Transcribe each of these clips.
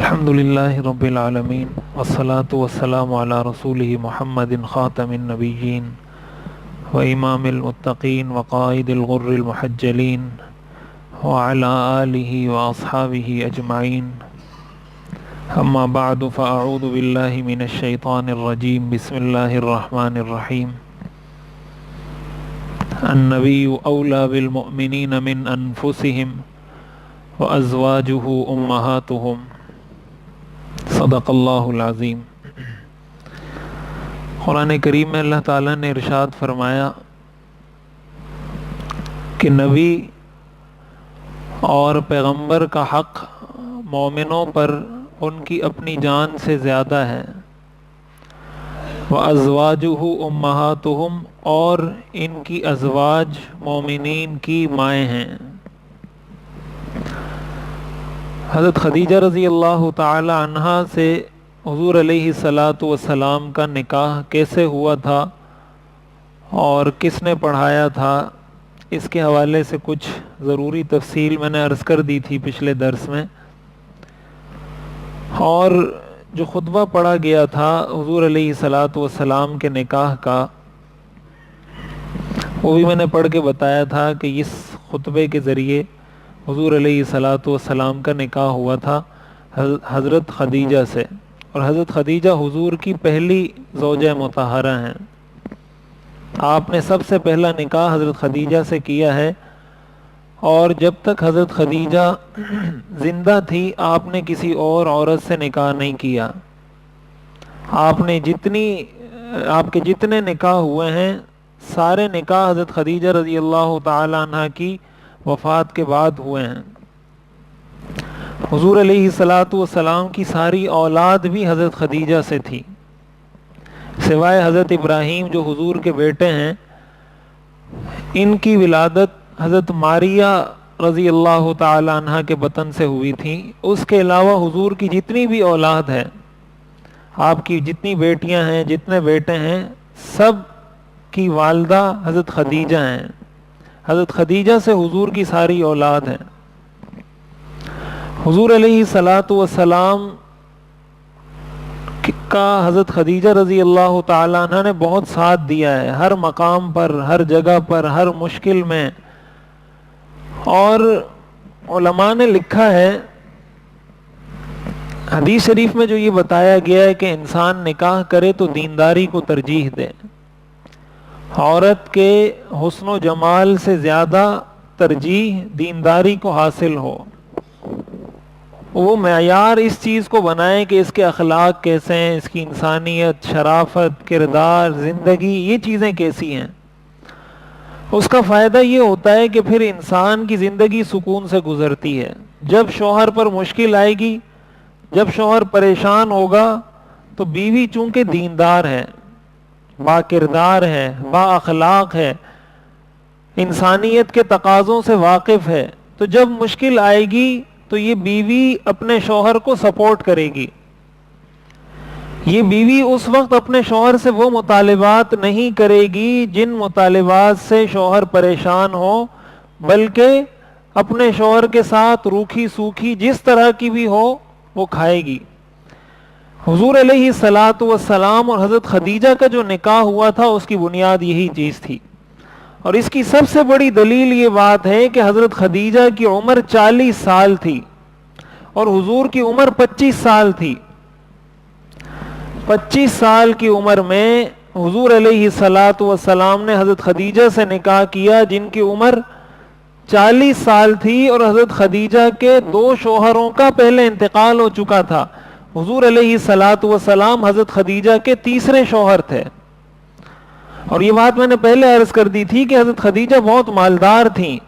الحمد لله رب العالمين والصلاة والسلام على رسوله محمد خاتم النبيين وإمام المتقين وقائد الغر المحجلين وعلى آله وأصحابه أجمعين. أما بعد فأعوذ بالله من الشيطان الرجيم. بسم الله الرحمن الرحيم. النبي أولى بالمؤمنين من أنفسهم وأزواجه أمهاتهم. صدق اللہ العظیم. قرآن کریم میں اللہ تعالیٰ نے ارشاد فرمایا کہ نبی اور پیغمبر کا حق مومنوں پر ان کی اپنی جان سے زیادہ ہے. وَأَزْوَاجُهُ أُمَّهَاتُهُمْ اور ان کی ازواج مومنین کی مائیں ہیں. حضرت خدیجہ رضی اللہ تعالی عنہا سے حضور علیہ الصلاۃ والسلام کا نکاح کیسے ہوا تھا اور کس نے پڑھایا تھا، اس کے حوالے سے کچھ ضروری تفصیل میں نے عرض کر دی تھی پچھلے درس میں. اور جو خطبہ پڑھا گیا تھا حضور علیہ الصلاۃ والسلام کے نکاح کا، وہ بھی میں نے پڑھ کے بتایا تھا کہ اس خطبے کے ذریعے حضور علیہ الصلاۃ والسلام کا نکاح ہوا تھا حضرت خدیجہ سے، اور حضرت خدیجہ حضور کی پہلی زوجہ مطہرہ ہیں. آپ نے سب سے پہلا نکاح حضرت خدیجہ سے کیا ہے، اور جب تک حضرت خدیجہ زندہ تھی آپ نے کسی اور عورت سے نکاح نہیں کیا. آپ کے جتنے نکاح ہوئے ہیں سارے نکاح حضرت خدیجہ رضی اللہ تعالی عنہ کی وفات کے بعد ہوئے ہیں. حضور علیہ الصلاۃ والسلام کی ساری اولاد بھی حضرت خدیجہ سے تھی، سوائے حضرت ابراہیم جو حضور کے بیٹے ہیں. ان کی ولادت حضرت ماریہ رضی اللہ تعالی عنہ کے بطن سے ہوئی تھی. اس کے علاوہ حضور کی جتنی بھی اولاد ہے، آپ کی جتنی بیٹیاں ہیں، جتنے بیٹے ہیں، سب کی والدہ حضرت خدیجہ ہیں. حضرت خدیجہ سے حضور کی ساری اولاد ہیں. حضور علیہ الصلاۃ والسلام کا حضرت خدیجہ رضی اللہ تعالی عنہ نے بہت ساتھ دیا ہے، ہر مقام پر، ہر جگہ پر، ہر مشکل میں. اور علماء نے لکھا ہے، حدیث شریف میں جو یہ بتایا گیا ہے کہ انسان نکاح کرے تو دینداری کو ترجیح دے. عورت کے حسن و جمال سے زیادہ ترجیح دینداری کو حاصل ہو. وہ معیار اس چیز کو بنائے کہ اس کے اخلاق کیسے ہیں، اس کی انسانیت، شرافت، کردار، زندگی، یہ چیزیں کیسی ہیں. اس کا فائدہ یہ ہوتا ہے کہ پھر انسان کی زندگی سکون سے گزرتی ہے. جب شوہر پر مشکل آئے گی، جب شوہر پریشان ہوگا، تو بیوی چونکہ دیندار ہے، با کردار ہے، با اخلاق ہے، انسانیت کے تقاضوں سے واقف ہے، تو جب مشکل آئے گی تو یہ بیوی اپنے شوہر کو سپورٹ کرے گی. یہ بیوی اس وقت اپنے شوہر سے وہ مطالبات نہیں کرے گی جن مطالبات سے شوہر پریشان ہو، بلکہ اپنے شوہر کے ساتھ روکھی سوکھی جس طرح کی بھی ہو وہ کھائے گی. حضور علیہ الصلاۃ والسلام اور حضرت خدیجہ کا جو نکاح ہوا تھا اس کی بنیاد یہی چیز تھی. اور اس کی سب سے بڑی دلیل یہ بات ہے کہ حضرت خدیجہ کی عمر 40 سال تھی اور حضور کی عمر 25 سال تھی. 25 سال کی عمر میں حضور علیہ الصلاۃ والسلام نے حضرت خدیجہ سے نکاح کیا جن کی عمر 40 سال تھی، اور حضرت خدیجہ کے 2 شوہروں کا پہلے انتقال ہو چکا تھا. حضور علیہ الصلاۃ والسلام حضرت خدیجہ کے تیسرے شوہر تھے. اور یہ بات میں نے پہلے عرض کر دی تھی کہ حضرت خدیجہ بہت مالدار تھیں،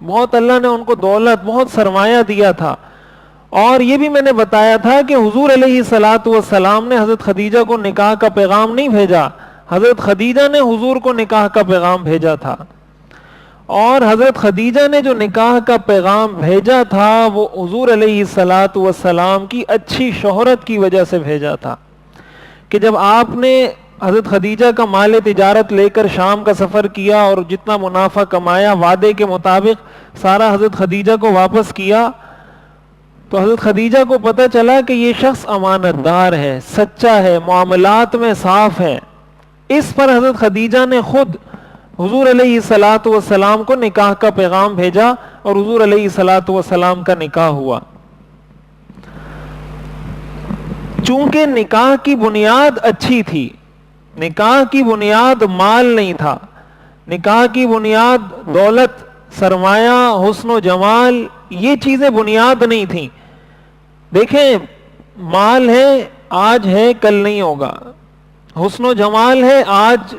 بہت اللہ نے ان کو دولت، بہت سرمایہ دیا تھا. اور یہ بھی میں نے بتایا تھا کہ حضور علیہ الصلاۃ والسلام نے حضرت خدیجہ کو نکاح کا پیغام نہیں بھیجا، حضرت خدیجہ نے حضور کو نکاح کا پیغام بھیجا تھا. اور حضرت خدیجہ نے جو نکاح کا پیغام بھیجا تھا وہ حضور علیہ الصلاۃ والسلام کی اچھی شہرت کی وجہ سے بھیجا تھا. کہ جب آپ نے حضرت خدیجہ کا مال تجارت لے کر شام کا سفر کیا اور جتنا منافع کمایا وعدے کے مطابق سارا حضرت خدیجہ کو واپس کیا، تو حضرت خدیجہ کو پتہ چلا کہ یہ شخص امانت دار ہے، سچا ہے، معاملات میں صاف ہے. اس پر حضرت خدیجہ نے خود حضور علیہ الصلوۃ والسلام کو نکاح کا پیغام بھیجا اور حضور علیہ الصلوۃ والسلام کا نکاح ہوا. چونکہ نکاح کی بنیاد اچھی تھی، نکاح کی بنیاد مال نہیں تھا، نکاح کی بنیاد دولت، سرمایہ، حسن و جمال، یہ چیزیں بنیاد نہیں تھیں. دیکھیں، مال ہے آج ہے کل نہیں ہوگا، حسن و جمال ہے آج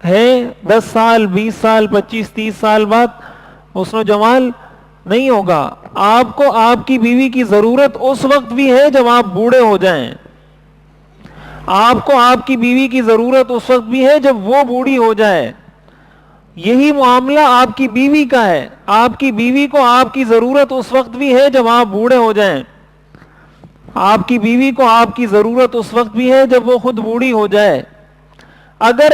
ہے 10 سال 20 سال 25 30 سال بعد حسن و جمال نہیں ہوگا. آپ کو آپ کی بیوی کی ضرورت اس وقت بھی ہے جب آپ بوڑھے ہو جائیں، آپ کو آپ کی بیوی کی ضرورت اس وقت بھی ہے جب وہ بوڑھی ہو جائے. یہی معاملہ آپ کی بیوی کا ہے، آپ کی بیوی کو آپ کی ضرورت اس وقت بھی ہے جب آپ بوڑھے ہو جائیں، آپ کی بیوی کو آپ کی ضرورت اس وقت بھی ہے جب وہ خود بوڑھی ہو جائے. اگر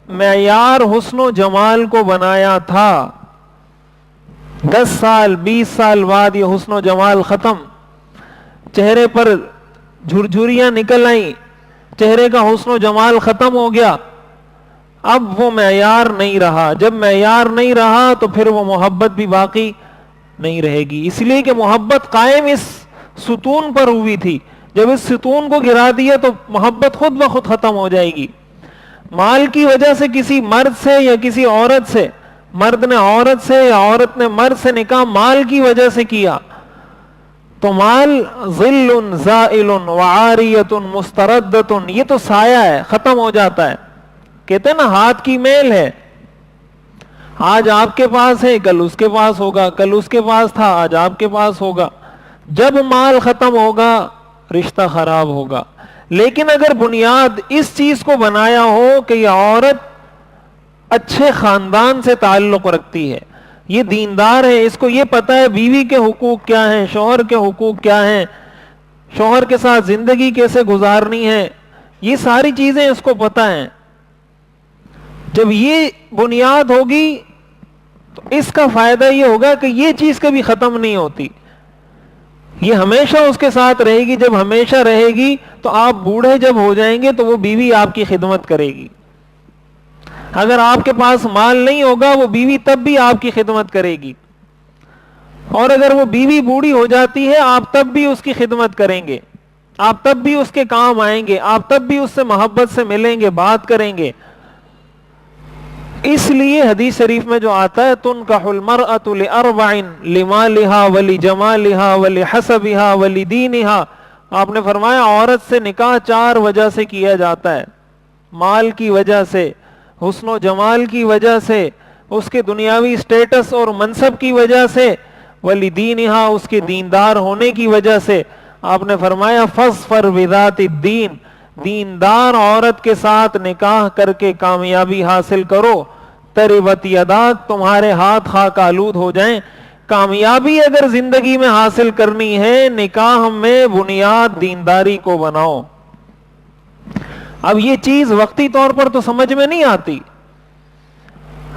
معیار حسن و جمال کو بنایا تھا، 10 سال 20 سال بعد یہ حسن و جمال ختم، چہرے پر جھرجھریاں نکل آئیں، چہرے کا حسن و جمال ختم ہو گیا، اب وہ معیار نہیں رہا. جب معیار نہیں رہا تو پھر وہ محبت بھی باقی نہیں رہے گی. اس لیے کہ محبت قائم اس ستون پر ہوئی تھی، جب اس ستون کو گرا دیا تو محبت خود بخود ختم ہو جائے گی. مال کی وجہ سے کسی مرد سے یا کسی عورت سے، مرد نے عورت سے یا عورت نے مرد سے نکاح مال کی وجہ سے کیا تو مال ظل زائل وعاریۃ مستردۃ، یہ تو سایہ ہے، ختم ہو جاتا ہے. کہتے ہیں نا ہاتھ کی میل ہے، آج آپ کے پاس ہے کل اس کے پاس ہوگا، کل اس کے پاس تھا آج آپ کے پاس ہوگا. جب مال ختم ہوگا رشتہ خراب ہوگا. لیکن اگر بنیاد اس چیز کو بنایا ہو کہ یہ عورت اچھے خاندان سے تعلق رکھتی ہے، یہ دیندار ہے، اس کو یہ پتہ ہے بیوی کے حقوق کیا ہیں، شوہر کے حقوق کیا ہیں، شوہر کے ساتھ زندگی کیسے گزارنی ہے، یہ ساری چیزیں اس کو پتہ ہیں. جب یہ بنیاد ہوگی تو اس کا فائدہ یہ ہوگا کہ یہ چیز کبھی ختم نہیں ہوتی، یہ ہمیشہ اس کے ساتھ رہے گی. جب ہمیشہ رہے گی تو آپ بوڑھے جب ہو جائیں گے تو وہ بیوی آپ کی خدمت کرے گی. اگر آپ کے پاس مال نہیں ہوگا وہ بیوی تب بھی آپ کی خدمت کرے گی، اور اگر وہ بیوی بوڑھی ہو جاتی ہے آپ تب بھی اس کی خدمت کریں گے، آپ تب بھی اس کے کام آئیں گے، آپ تب بھی اس سے محبت سے ملیں گے، بات کریں گے. اس لیے حدیث شریف میں جو آتا ہے تنکح المرأة لأربع لمالها ولجمالها ولحسبها ولدینها، آپ نے فرمایا عورت سے نکاح 4 وجہ سے کیا جاتا ہے، مال کی وجہ سے، حسن و جمال کی وجہ سے، اس کے دنیاوی سٹیٹس اور منصب کی وجہ سے، ولدینها اس کے دیندار ہونے کی وجہ سے. آپ نے فرمایا فاظفر بذات الدین، دیندار عورت کے ساتھ نکاح کر کے کامیابی حاصل کرو، تربت یداک تمہارے ہاتھ خاک آلود ہو جائیں. کامیابی اگر زندگی میں حاصل کرنی ہے نکاح میں بنیاد دینداری کو بناؤ. اب یہ چیز وقتی طور پر تو سمجھ میں نہیں آتی.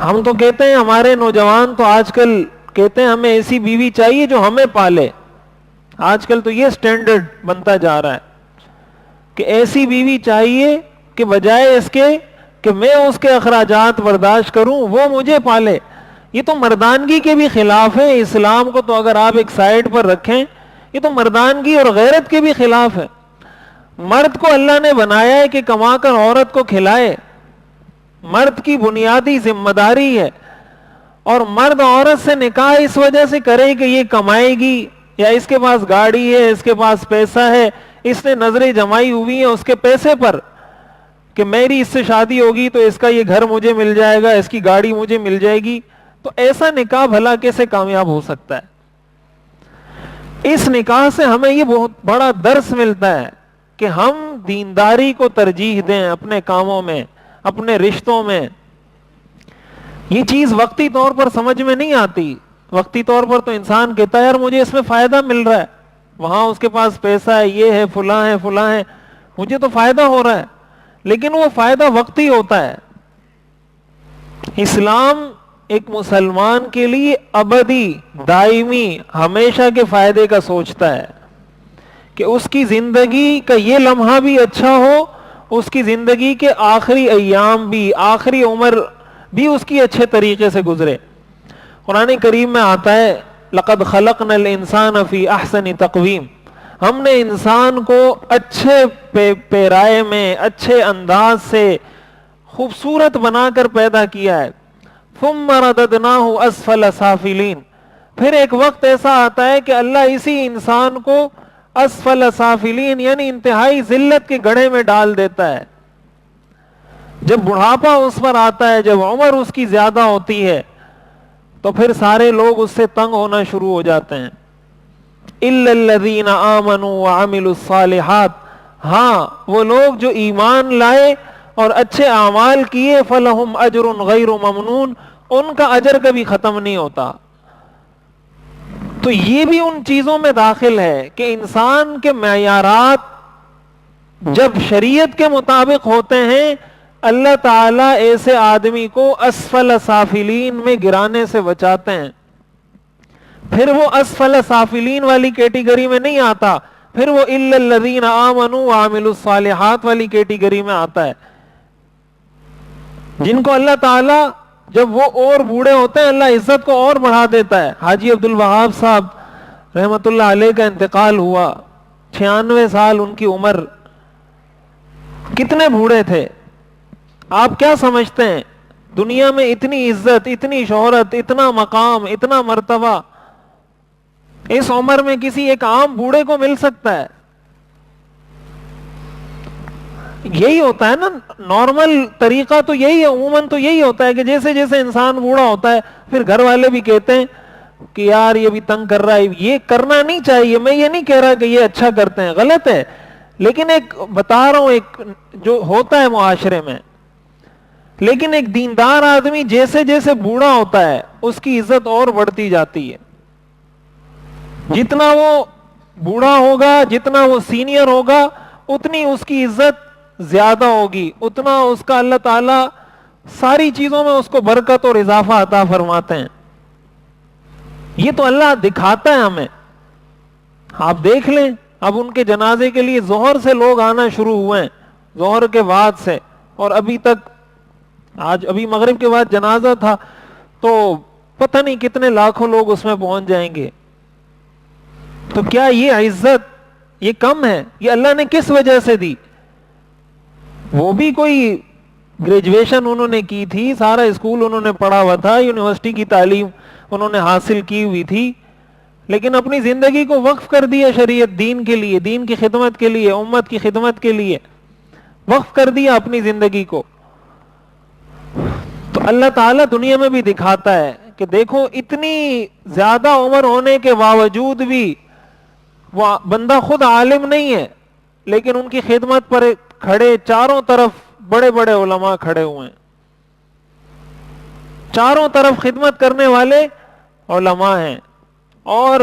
ہم تو کہتے ہیں، ہمارے نوجوان تو آج کل کہتے ہیں ہمیں ایسی بیوی چاہیے جو ہمیں پالے. آج کل تو یہ سٹینڈرڈ بنتا جا رہا ہے کہ ایسی بیوی چاہیے کہ بجائے اس کے کہ میں اس کے اخراجات برداشت کروں وہ مجھے پالے. یہ تو مردانگی کے بھی خلاف ہے. اسلام کو تو اگر آپ ایک سائیڈ پر رکھیں یہ تو مردانگی اور غیرت کے بھی خلاف ہے. مرد کو اللہ نے بنایا ہے کہ کما کر عورت کو کھلائے، مرد کی بنیادی ذمہ داری ہے. اور مرد عورت سے نکاح اس وجہ سے کرے کہ یہ کمائے گی، یا اس کے پاس گاڑی ہے، اس کے پاس پیسہ ہے، اس نے نظریں جمائی ہوئی ہیں اس کے پیسے پر کہ میری اس سے شادی ہوگی تو اس کا یہ گھر مجھے مل جائے گا، اس کی گاڑی مجھے مل جائے گی. تو ایسا نکاح بھلا کیسے کامیاب ہو سکتا ہے؟ اس نکاح سے ہمیں یہ بہت بڑا درس ملتا ہے کہ ہم دینداری کو ترجیح دیں اپنے کاموں میں، اپنے رشتوں میں. یہ چیز وقتی طور پر سمجھ میں نہیں آتی. وقتی طور پر تو انسان کہتا ہے یار مجھے اس میں فائدہ مل رہا ہے، وہاں اس کے پاس پیسہ ہے، یہ ہے، فلاں ہے فلاں ہے، مجھے تو فائدہ ہو رہا ہے. لیکن وہ فائدہ وقتی ہوتا ہے. اسلام ایک مسلمان کے لیے ابدی، دائمی، ہمیشہ کے فائدے کا سوچتا ہے کہ اس کی زندگی کا یہ لمحہ بھی اچھا ہو، اس کی زندگی کے آخری ایام بھی، آخری عمر بھی اس کی اچھے طریقے سے گزرے۔ قرآن کریم میں آتا ہے لَقَدْ خَلَقْنَا الْإِنسَانَ فِي أَحْسَنِ تَقْوِيمٍ، ہم نے انسان کو اچھے پیرائے میں، اچھے انداز سے خوبصورت بنا کر پیدا کیا ہے۔ ثُمَّ رَدَدْنَاهُ أَسْفَلَ سَافِلِينَ، پھر ایک وقت ایسا آتا ہے کہ اللہ اسی انسان کو اسفل سافلین یعنی انتہائی ذلت کے گڑھے میں ڈال دیتا ہے۔ جب بڑھاپا اس پر آتا ہے، جب عمر اس کی زیادہ ہوتی ہے، تو پھر سارے لوگ اس سے تنگ ہونا شروع ہو جاتے ہیں۔ إِلَّا الَّذِينَ آمَنُوا وَعَمِلُوا الصَّالِحَاتِ، ہاں وہ لوگ جو ایمان لائے اور اچھے اعمال کیے، فَلَهُمْ أَجْرٌ غَيْرُ مَمْنُونَ، ان کا اجر کبھی ختم نہیں ہوتا۔ تو یہ بھی ان چیزوں میں داخل ہے کہ انسان کے معیارات جب شریعت کے مطابق ہوتے ہیں، اللہ تعالیٰ ایسے آدمی کو اسفل سافلین میں گرانے سے بچاتے ہیں۔ پھر وہ اسفل سافلین والی کیٹیگری میں نہیں آتا، پھر وہ الا الذین آمنوا وعملوا الصالحات والی کیٹیگری میں آتا ہے، جن کو اللہ تعالیٰ جب وہ اور بوڑھے ہوتے ہیں اللہ عزت کو اور بڑھا دیتا ہے۔ حاجی عبد الوہاب صاحب رحمت اللہ علیہ کا انتقال ہوا، 96 سال ان کی عمر، کتنے بوڑھے تھے۔ آپ کیا سمجھتے ہیں دنیا میں اتنی عزت، اتنی شہرت، اتنا مقام، اتنا مرتبہ اس عمر میں کسی ایک عام بوڑھے کو مل سکتا ہے؟ یہی ہوتا ہے نا نارمل طریقہ، تو یہی ہے عموماً، تو یہی ہوتا ہے کہ جیسے جیسے انسان بوڑھا ہوتا ہے پھر گھر والے بھی کہتے ہیں کہ یار یہ بھی تنگ کر رہا ہے، یہ کرنا نہیں چاہیے۔ میں یہ نہیں کہہ رہا کہ یہ اچھا کرتے ہیں، غلط ہے، لیکن ایک بتا رہا ہوں ایک جو ہوتا ہے معاشرے میں۔ لیکن ایک دیندار آدمی جیسے جیسے بوڑھا ہوتا ہے اس کی عزت اور بڑھتی جاتی ہے۔ جتنا وہ بوڑھا ہوگا، جتنا وہ سینئر ہوگا، اتنی اس کی عزت زیادہ ہوگی، اتنا اس کا اللہ تعالیٰ ساری چیزوں میں اس کو برکت اور اضافہ عطا فرماتے ہیں۔ یہ تو اللہ دکھاتا ہے ہمیں۔ آپ دیکھ لیں اب ان کے جنازے کے لیے ظہر سے لوگ آنا شروع ہوئے ہیں، ظہر کے بعد سے، اور ابھی تک، آج ابھی مغرب کے بعد جنازہ تھا تو پتہ نہیں کتنے لاکھوں لوگ اس میں پہنچ جائیں گے۔ تو کیا یہ عزت یہ کم ہے؟ یہ اللہ نے کس وجہ سے دی؟ وہ بھی کوئی گریجویشن انہوں نے کی تھی، سارا اسکول انہوں نے پڑھا ہوا تھا، یونیورسٹی کی تعلیم انہوں نے حاصل کی ہوئی تھی، لیکن اپنی زندگی کو وقف کر دیا شریعت دین کے لیے، دین کی خدمت کے لیے، امت کی خدمت کے لیے وقف کر دیا اپنی زندگی کو۔ تو اللہ تعالیٰ دنیا میں بھی دکھاتا ہے کہ دیکھو اتنی زیادہ عمر ہونے کے باوجود بھی وہ بندہ خود عالم نہیں ہے، لیکن ان کی خدمت پر کھڑے چاروں طرف بڑے بڑے علماء کھڑے ہوئے ہیں، چاروں طرف خدمت کرنے والے علماء ہیں، اور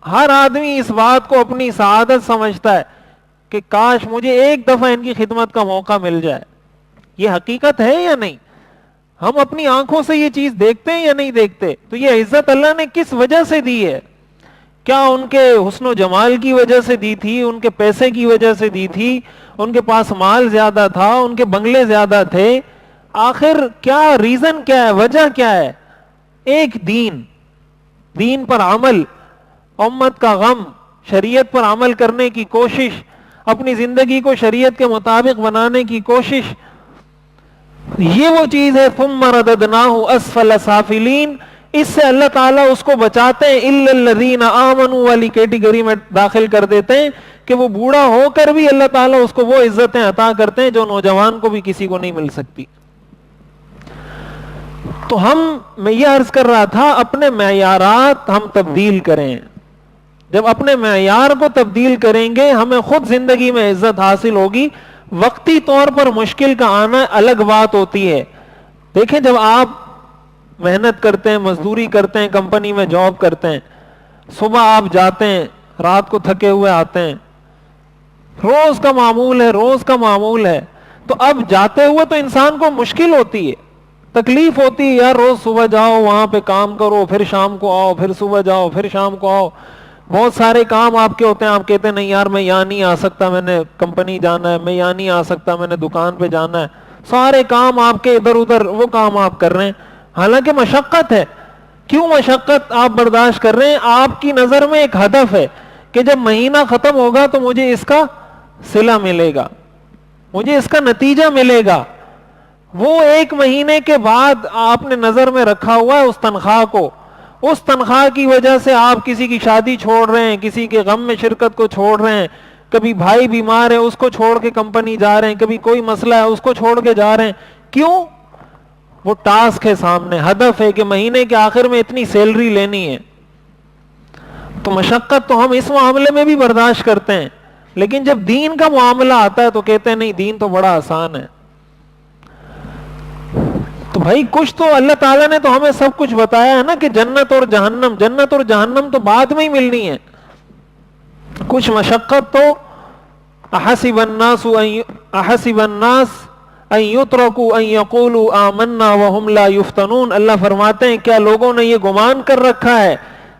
ہر آدمی اس بات کو اپنی سعادت سمجھتا ہے کہ کاش مجھے ایک دفعہ ان کی خدمت کا موقع مل جائے۔ یہ حقیقت ہے یا نہیں؟ ہم اپنی آنکھوں سے یہ چیز دیکھتے ہیں یا نہیں دیکھتے؟ تو یہ عزت اللہ نے کس وجہ سے دی ہے؟ کیا ان کے حسن و جمال کی وجہ سے دی تھی؟ ان کے پیسے کی وجہ سے دی تھی؟ ان کے پاس مال زیادہ تھا؟ ان کے بنگلے زیادہ تھے؟ آخر کیا ریزن کیا ہے؟ وجہ کیا ہے؟ ایک دین پر عمل، امت کا غم، شریعت پر عمل کرنے کی کوشش، اپنی زندگی کو شریعت کے مطابق بنانے کی کوشش، یہ وہ چیز ہے۔ ثم رددناہ اسفل سافلین، اس سے اللہ تعالیٰ اس کو بچاتے ہیں، الا الذین آمنوا والی کیٹیگری میں داخل کر دیتے ہیں کہ وہ بوڑھا ہو کر بھی اللہ تعالیٰ اس کو وہ عزتیں عطا کرتے ہیں جو نوجوان کو بھی کسی کو نہیں مل سکتی۔ تو میں یہ عرض کر رہا تھا اپنے معیارات ہم تبدیل کریں۔ جب اپنے معیار کو تبدیل کریں گے ہمیں خود زندگی میں عزت حاصل ہوگی۔ وقتی طور پر مشکل کا آنا الگ بات ہوتی ہے۔ دیکھیں جب آپ محنت کرتے ہیں، مزدوری کرتے ہیں، کمپنی میں جاب کرتے ہیں، صبح آپ جاتے ہیں، رات کو تھکے ہوئے آتے ہیں، روز کا معمول ہے، تو اب جاتے ہوئے تو انسان کو مشکل ہوتی ہے، تکلیف ہوتی ہے یار، روز صبح جاؤ وہاں پہ کام کرو، پھر شام کو آؤ، پھر صبح جاؤ، پھر شام کو آؤ، بہت سارے کام آپ کے ہوتے ہیں، آپ کہتے ہیں نہیں یار میں یہاں نہیں آ سکتا، میں نے کمپنی جانا ہے، میں یہاں نہیں آ سکتا، میں نے دکان پہ جانا ہے، سارے کام آپ کے ادھر ادھر وہ کام آپ کر رہے ہیں، حالانکہ مشقت ہے. کیوں مشقت آپ برداشت کر رہے ہیں؟ آپ کی نظر میں ایک ہدف ہے کہ جب مہینہ ختم ہوگا تو مجھے اس کا صلہ ملے گا، مجھے اس کا نتیجہ ملے گا. وہ ایک مہینے کے بعد آپ نے نظر میں رکھا ہوا ہے اس تنخواہ کو، اس تنخواہ کی وجہ سے آپ کسی کی شادی چھوڑ رہے ہیں، کسی کے غم میں شرکت کو چھوڑ رہے ہیں، کبھی بھائی بیمار ہے اس کو چھوڑ کے کمپنی جا رہے ہیں، کبھی کوئی مسئلہ ہے اس کو چھوڑ کے جا رہے ہیں. کیوں؟ وہ ٹاسک ہے سامنے، ہدف ہے کہ مہینے کے آخر میں اتنی سیلری لینی ہے. تو مشقت تو ہم اس معاملے میں بھی برداشت کرتے ہیں، لیکن جب دین کا معاملہ آتا ہے تو کہتے ہیں نہیں دین تو بڑا آسان ہے. تو بھائی کچھ تو اللہ تعالیٰ نے تو ہمیں سب کچھ بتایا ہے نا کہ جنت اور جہنم، جنت اور جہنم تو بعد میں ہی ملنی ہے. کچھ مشقت تو احسب الناس ان یترکوا ان یقولوا آمنا وهم لا یفتنون. اللہ فرماتے ہیں کیا لوگوں نے یہ گمان کر رکھا ہے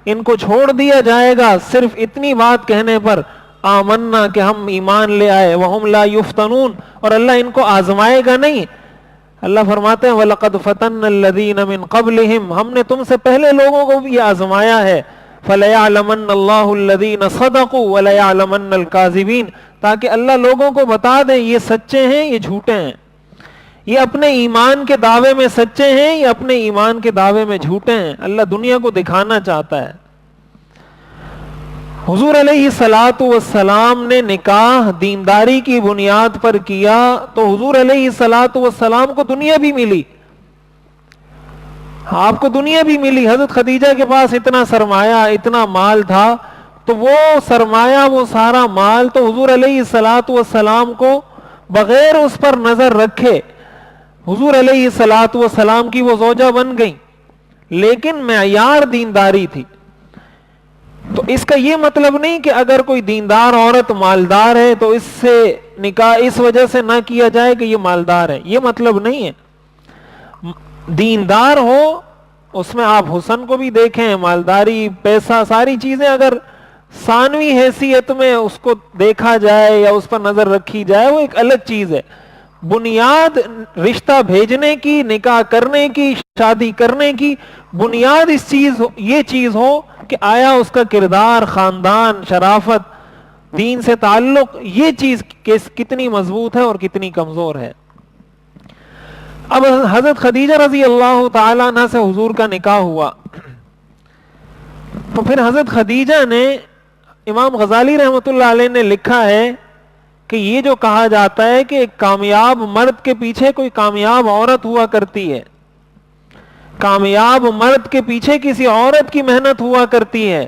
ان کو چھوڑ دیا جائے گا صرف اتنی بات کہنے پر، آمنا کہ ہم ایمان لے آئے، وهم لا یفتنون، اور اللہ ان کو آزمائے گا نہیں. اللہ فرماتے ہیں وَلَقَدْ فَتَنَّ الَّذِينَ مِن قَبْلِهِمْ، ہم نے تم سے پہلے لوگوں کو بھی آزمایا ہے. فَلَيَعْلَمَنَّ اللَّهُ الَّذِينَ صَدَقُوا وَلَيَعْلَمَنَّ الْكَاذِبِينَ، تاکہ اللہ لوگوں کو بتا دیں یہ سچے ہیں یہ جھوٹے ہیں، یہ اپنے ایمان کے دعوے میں سچے ہیں یہ اپنے ایمان کے دعوے میں جھوٹے ہیں. اللہ دنیا کو دکھانا چاہتا ہے. حضور علیہ الصلوۃ والسلام نے نکاح دینداری کی بنیاد پر کیا تو حضور علیہ الصلوۃ والسلام کو دنیا بھی ملی، آپ کو دنیا بھی ملی. حضرت خدیجہ کے پاس اتنا سرمایہ اتنا مال تھا، تو وہ سرمایہ وہ سارا مال تو حضور علیہ الصلوۃ والسلام کو بغیر اس پر نظر رکھے حضور علیہ الصلوۃ والسلام کی وہ زوجہ بن گئی، لیکن معیار دینداری تھی. تو اس کا یہ مطلب نہیں کہ اگر کوئی دیندار عورت مالدار ہے تو اس سے نکاح اس وجہ سے نہ کیا جائے کہ یہ مالدار ہے، یہ مطلب نہیں ہے. دیندار ہو اس میں آپ حسن کو بھی دیکھیں، مالداری پیسہ ساری چیزیں اگر ثانوی حیثیت میں اس کو دیکھا جائے یا اس پر نظر رکھی جائے وہ ایک الگ چیز ہے. بنیاد رشتہ بھیجنے کی، نکاح کرنے کی، شادی کرنے کی بنیاد یہ چیز ہو کہ آیا اس کا کردار، خاندان، شرافت، دین سے تعلق، یہ چیز کتنی مضبوط ہے اور کتنی کمزور ہے. اب حضرت خدیجہ رضی اللہ تعالی عنہ سے حضور کا نکاح ہوا تو پھر حضرت خدیجہ نے، امام غزالی رحمۃ اللہ علیہ نے لکھا ہے کہ یہ جو کہا جاتا ہے کہ ایک کامیاب مرد کے پیچھے کوئی کامیاب عورت ہوا کرتی ہے، کامیاب مرد کے پیچھے کسی عورت کی محنت ہوا کرتی ہے.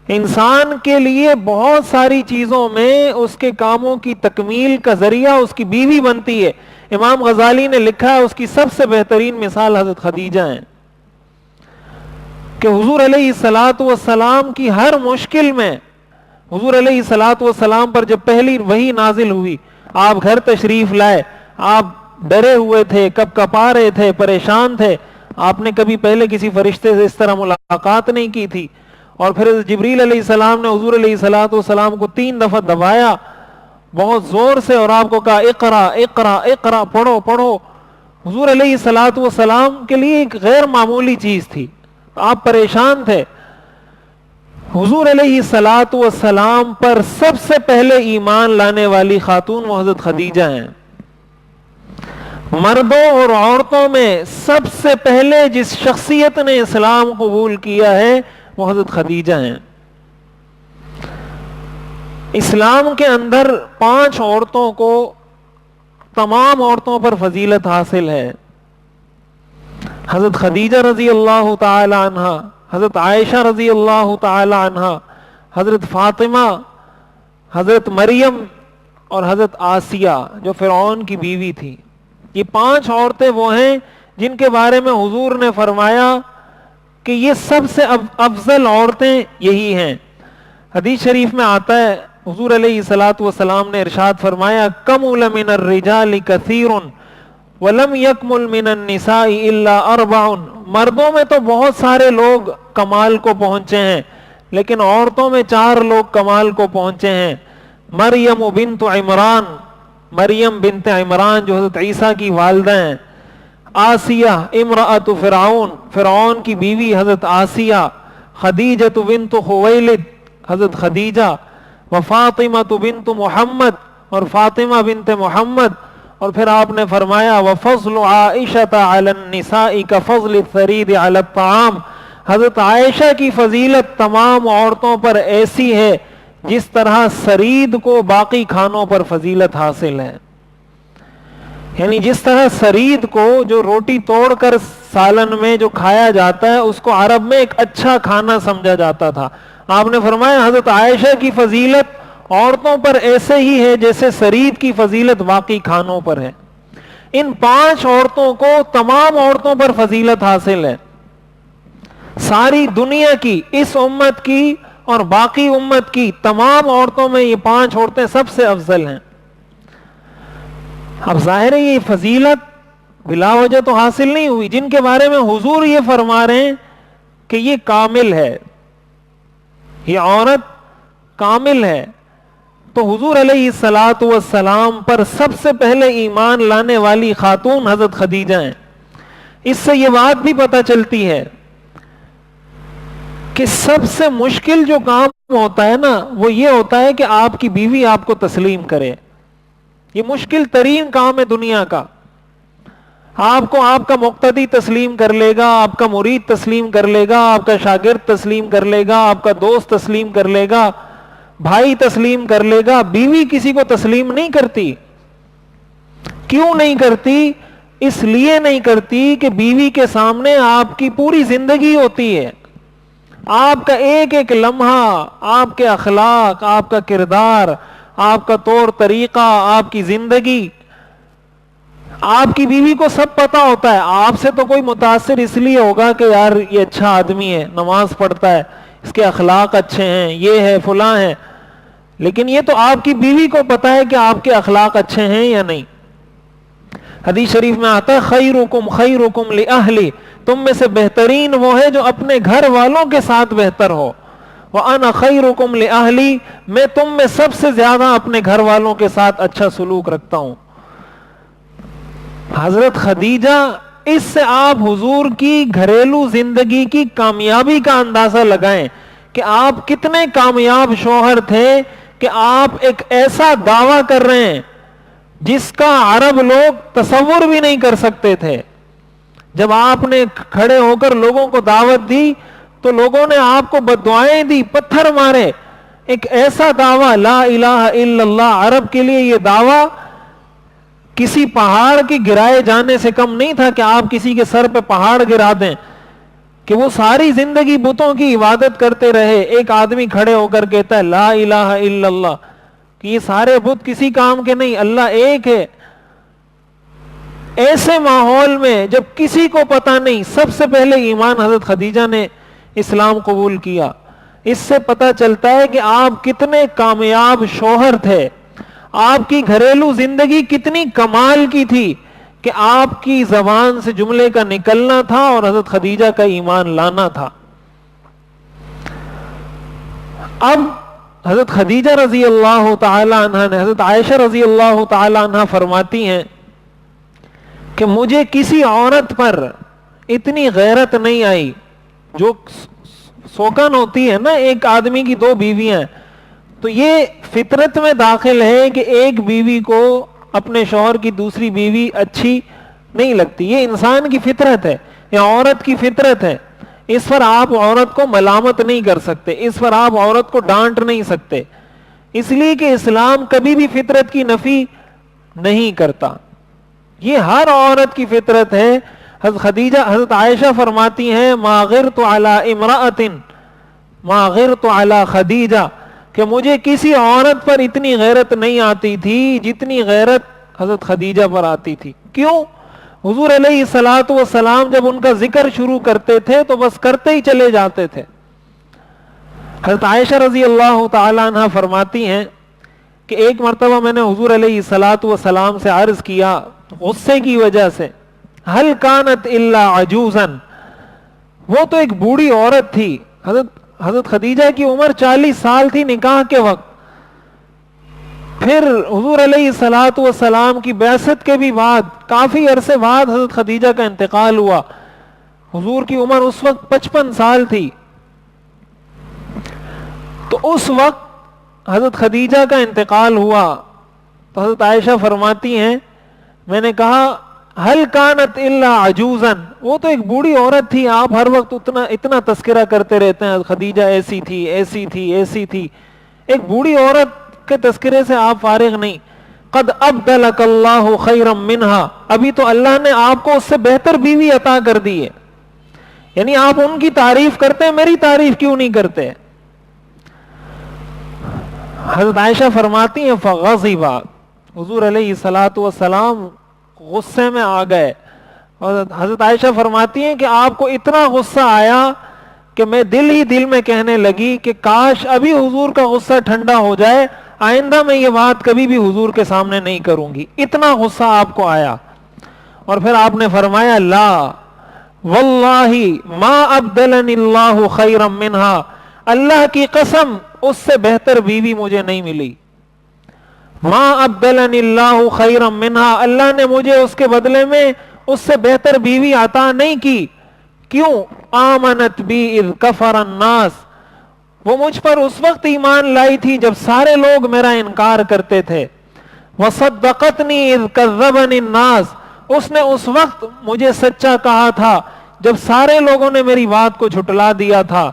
انسان کے لیے بہت ساری چیزوں میں اس کے کاموں کی تکمیل کا ذریعہ اس کی بیوی بنتی ہے. امام غزالی نے لکھا ہے اس کی سب سے بہترین مثال حضرت خدیجہ ہیں کہ حضور علیہ الصلوۃ والسلام کی ہر مشکل میں، حضور علیہ الصلوۃ والسلام پر جب پہلی وحی نازل ہوئی، آپ گھر تشریف لائے، آپ ڈرے ہوئے تھے، کب کپا رہے تھے، پریشان تھے، آپ نے کبھی پہلے کسی فرشتے سے اس طرح ملاقات نہیں کی تھی، اور پھر جبریل علیہ السلام نے حضور علیہ الصلوۃ والسلام کو 3 دفعہ دبایا بہت زور سے اور آپ کو کہا اقرا اقرا اقرا، پڑھو پڑھو. حضور علیہ الصلوۃ والسلام کے لیے ایک غیر معمولی چیز تھی، آپ پریشان تھے. حضور علیہ الصلوۃ والسلام پر سب سے پہلے ایمان لانے والی خاتون وہ حضرت خدیجہ ہیں. مردوں اور عورتوں میں سب سے پہلے جس شخصیت نے اسلام قبول کیا ہے وہ حضرت خدیجہ ہیں. اسلام کے اندر 5 عورتوں کو تمام عورتوں پر فضیلت حاصل ہے. حضرت خدیجہ رضی اللہ تعالی عنہ، حضرت عائشہ رضی اللہ تعالی عنہ، حضرت فاطمہ، حضرت مریم اور حضرت آسیہ جو فرعون کی بیوی تھی. یہ 5 عورتیں وہ ہیں جن کے بارے میں حضور نے فرمایا کہ یہ سب سے افضل عورتیں یہی ہیں. حدیث شریف میں آتا ہے حضور علیہ الصلوۃ والسلام نے ارشاد فرمایا کمل من الرجال کثیر وَلَمْ يَكْمُلْ مِنَ النِّسَاءِ إِلَّا أَرْبَعٌ، مردوں میں تو بہت سارے لوگ کمال کو پہنچے ہیں لیکن عورتوں میں 4 لوگ کمال کو پہنچے ہیں. مریم بنت عمران، مریم بنت عمران جو حضرت عیسیٰ کی والدہ ہیں. آسیہ امرأۃ فرعون، فرعون کی بیوی حضرت آسیہ. خدیجہ بنت خویلد، حضرت خدیجہ. وفاطمہ بنت محمد، اور فاطمہ بنت محمد. اور پھر آپ نے فرمایا وفضل عائشہ علی النساء کفضل الثرید علی الطعام، حضرت عائشہ کی فضیلت تمام عورتوں پر ایسی ہے جس طرح سرید کو باقی کھانوں پر فضیلت حاصل ہے. یعنی جس طرح سرید کو جو روٹی توڑ کر سالن میں جو کھایا جاتا ہے اس کو عرب میں ایک اچھا کھانا سمجھا جاتا تھا، آپ نے فرمایا حضرت عائشہ کی فضیلت عورتوں پر ایسے ہی ہے جیسے سرید کی فضیلت باقی کھانوں پر ہے. ان 5 عورتوں کو تمام عورتوں پر فضیلت حاصل ہے. ساری دنیا کی، اس امت کی اور باقی امت کی تمام عورتوں میں یہ 5 عورتیں سب سے افضل ہیں. اب ظاہر ہے یہ فضیلت بلا وجہ تو حاصل نہیں ہوئی. جن کے بارے میں حضور یہ فرما رہے ہیں کہ یہ کامل ہے، یہ عورت کامل ہے، تو حضور علیہ الصلاۃ والسلام پر سب سے پہلے ایمان لانے والی خاتون حضرت خدیجہ ہیں. اس سے یہ بات بھی پتہ چلتی ہے کہ سب سے مشکل جو کام ہوتا ہے نا وہ یہ ہوتا ہے کہ آپ کی بیوی آپ کو تسلیم کرے. یہ مشکل ترین کام ہے دنیا کا. آپ کو آپ کا مقتدی تسلیم کر لے گا، آپ کا مرید تسلیم کر لے گا، آپ کا شاگرد تسلیم کر لے گا، آپ کا دوست تسلیم کر لے گا، بھائی تسلیم کر لے گا. بیوی کسی کو تسلیم نہیں کرتی. کیوں نہیں کرتی؟ اس لیے نہیں کرتی کہ بیوی کے سامنے آپ کی پوری زندگی ہوتی ہے. آپ کا ایک ایک لمحہ، آپ کے اخلاق، آپ کا کردار، آپ کا طور طریقہ، آپ کی زندگی، آپ کی بیوی کو سب پتا ہوتا ہے. آپ سے تو کوئی متاثر اس لیے ہوگا کہ یار یہ اچھا آدمی ہے، نماز پڑھتا ہے، اس کے اخلاق اچھے ہیں، یہ ہے فلاں ہے، لیکن یہ تو آپ کی بیوی کو پتا ہے کہ آپ کے اخلاق اچھے ہیں یا نہیں. حدیث شریف میں آتا ہے خیرکم خیرکم لأہلی، تم میں سے بہترین وہ ہے جو اپنے گھر والوں کے ساتھ بہتر ہو. وَأَنَا خَيْرُكُمْ لِأَهْلِي، میں تم میں سب سے زیادہ اپنے گھر والوں کے ساتھ اچھا سلوک رکھتا ہوں. حضرت خدیجہ، اس سے آپ حضور کی گھریلو زندگی کی کامیابی کا اندازہ لگائیں کہ آپ کتنے کامیاب شوہر تھے کہ آپ ایک ایسا دعویٰ کر رہے ہیں جس کا عرب لوگ تصور بھی نہیں کر سکتے تھے. جب آپ نے کھڑے ہو کر لوگوں کو دعوت دی تو لوگوں نے آپ کو بددعائیں دی، پتھر مارے. ایک ایسا دعویٰ لا الہ الا اللہ، عرب کے لیے یہ دعویٰ کسی پہاڑ کے گرائے جانے سے کم نہیں تھا کہ آپ کسی کے سر پہ پہاڑ گرا دیں کہ وہ ساری زندگی بتوں کی عبادت کرتے رہے. ایک آدمی کھڑے ہو کر کہتا ہے لا الہ الا اللہ، کہ یہ سارے بت کسی کام کے نہیں، اللہ ایک ہے. ایسے ماحول میں جب کسی کو پتا نہیں، سب سے پہلے ایمان حضرت خدیجہ نے اسلام قبول کیا. اس سے پتا چلتا ہے کہ آپ کتنے کامیاب شوہر تھے، آپ کی گھریلو زندگی کتنی کمال کی تھی کہ آپ کی زبان سے جملے کا نکلنا تھا اور حضرت خدیجہ کا ایمان لانا تھا. اب حضرت خدیجہ رضی اللہ تعالی عنہ نے، حضرت عائشہ رضی اللہ تعالی عنہ فرماتی ہیں کہ مجھے کسی عورت پر اتنی غیرت نہیں آئی. جو سوکن ہوتی ہے نا ایک آدمی کی 2 بیویاں، تو یہ فطرت میں داخل ہے کہ ایک بیوی کو اپنے شوہر کی دوسری بیوی اچھی نہیں لگتی. یہ انسان کی فطرت ہے، یہ عورت کی فطرت ہے. اس پر آپ عورت کو ملامت نہیں کر سکتے، اس پر آپ عورت کو ڈانٹ نہیں سکتے، اس لیے کہ اسلام کبھی بھی فطرت کی نفی نہیں کرتا. یہ ہر عورت کی فطرت ہے. حضرت عائشہ فرماتی ہیں ما غرت علی امرأۃ ما غرت علی خدیجہ، کہ مجھے کسی عورت پر اتنی غیرت نہیں آتی تھی جتنی غیرت حضرت خدیجہ پر آتی تھی. کیوں؟ حضور علیہ الصلوۃ والسلام جب ان کا ذکر شروع کرتے تھے تو بس کرتے ہی چلے جاتے تھے. حضرت عائشہ رضی اللہ تعالی عنہ فرماتی ہیں کہ ایک مرتبہ میں نے حضور علیہ الصلوۃ والسلام سے عرض کیا غصے کی وجہ سے، ہل کانت الا عجوزا، وہ تو ایک بوڑھی عورت تھی. حضرت خدیجہ کی عمر 40 سال تھی نکاح کے وقت. پھر حضور علیہ الصلوۃ والسلام کی بعثت کے بھی بعد کافی عرصے بعد حضرت خدیجہ کا انتقال ہوا. حضور کی عمر اس وقت 55 سال تھی. تو اس وقت حضرت خدیجہ کا انتقال ہوا تو حضرت عائشہ فرماتی ہیں میں نے کہا ہل کانت الا عجوزا، وہ تو ایک بوڑھی عورت تھی، آپ ہر وقت اتنا تذکرہ کرتے رہتے ہیں خدیجہ ایسی تھی ایسی تھی ایسی تھی، ایک بوڑھی عورت کے تذکرے سے آپ فارغ نہیں. قد ابدلک اللہ خیرا منہا، ابھی تو اللہ نے آپ کو اس سے بہتر بیوی عطا کر دی ہے. یعنی آپ ان کی تعریف کرتے ہیں، میری تعریف کیوں نہیں کرتے؟ حضرت عائشہ فرماتی ہیں فغضب، حضور علیہ الصلوۃ والسلام غصے میں آ گئے. اور حضرت عائشہ فرماتی ہیں کہ آپ کو اتنا غصہ آیا کہ میں دل ہی دل میں کہنے لگی کہ کاش ابھی حضور کا غصہ ٹھنڈا ہو جائے، آئندہ میں یہ بات کبھی بھی حضور کے سامنے نہیں کروں گی. اتنا غصہ آپ کو آیا. اور پھر آپ نے فرمایا لا واللہ ما ابدلنی اللہ خیرا منہا، اللہ کی قسم اس سے بہتر بیوی مجھے نہیں ملی. ما ابدلنی اللہ خیرا منہا، اللہ نے مجھے اس کے بدلے میں اس سے بہتر بیوی عطا نہیں کی. کیوں؟ آمنت بی اذ کفر الناس، وہ مجھ پر اس وقت ایمان لائی تھی جب سارے لوگ میرا انکار کرتے تھے. وصدقتنی اذ کذبنی الناس، اس نے اس وقت مجھے سچا کہا تھا جب سارے لوگوں نے میری بات کو جھٹلا دیا تھا.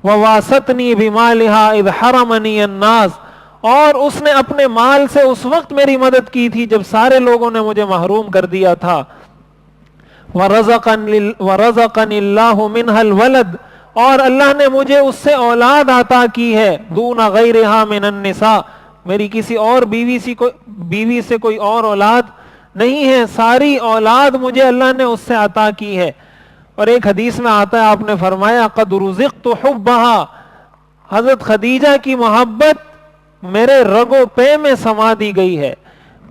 وواستنی بمالہا اذ حرمنی الناس، اور اس نے اپنے مال سے اس وقت میری مدد کی تھی جب سارے لوگوں نے مجھے محروم کر دیا تھا. ورزقنی اللہ منہا الولد، اور اللہ نے مجھے اس سے اولاد عطا کی ہے. دون غیرہا من النساء، میری کسی اور بیوی سے کوئی اور اولاد نہیں ہے، ساری اولاد مجھے اللہ نے اس سے عطا کی ہے. اور ایک حدیث میں آتا ہے آپ نے فرمایا قد رزقت حبہا، حضرت خدیجہ کی محبت میرے رگو پے میں سما دی گئی ہے،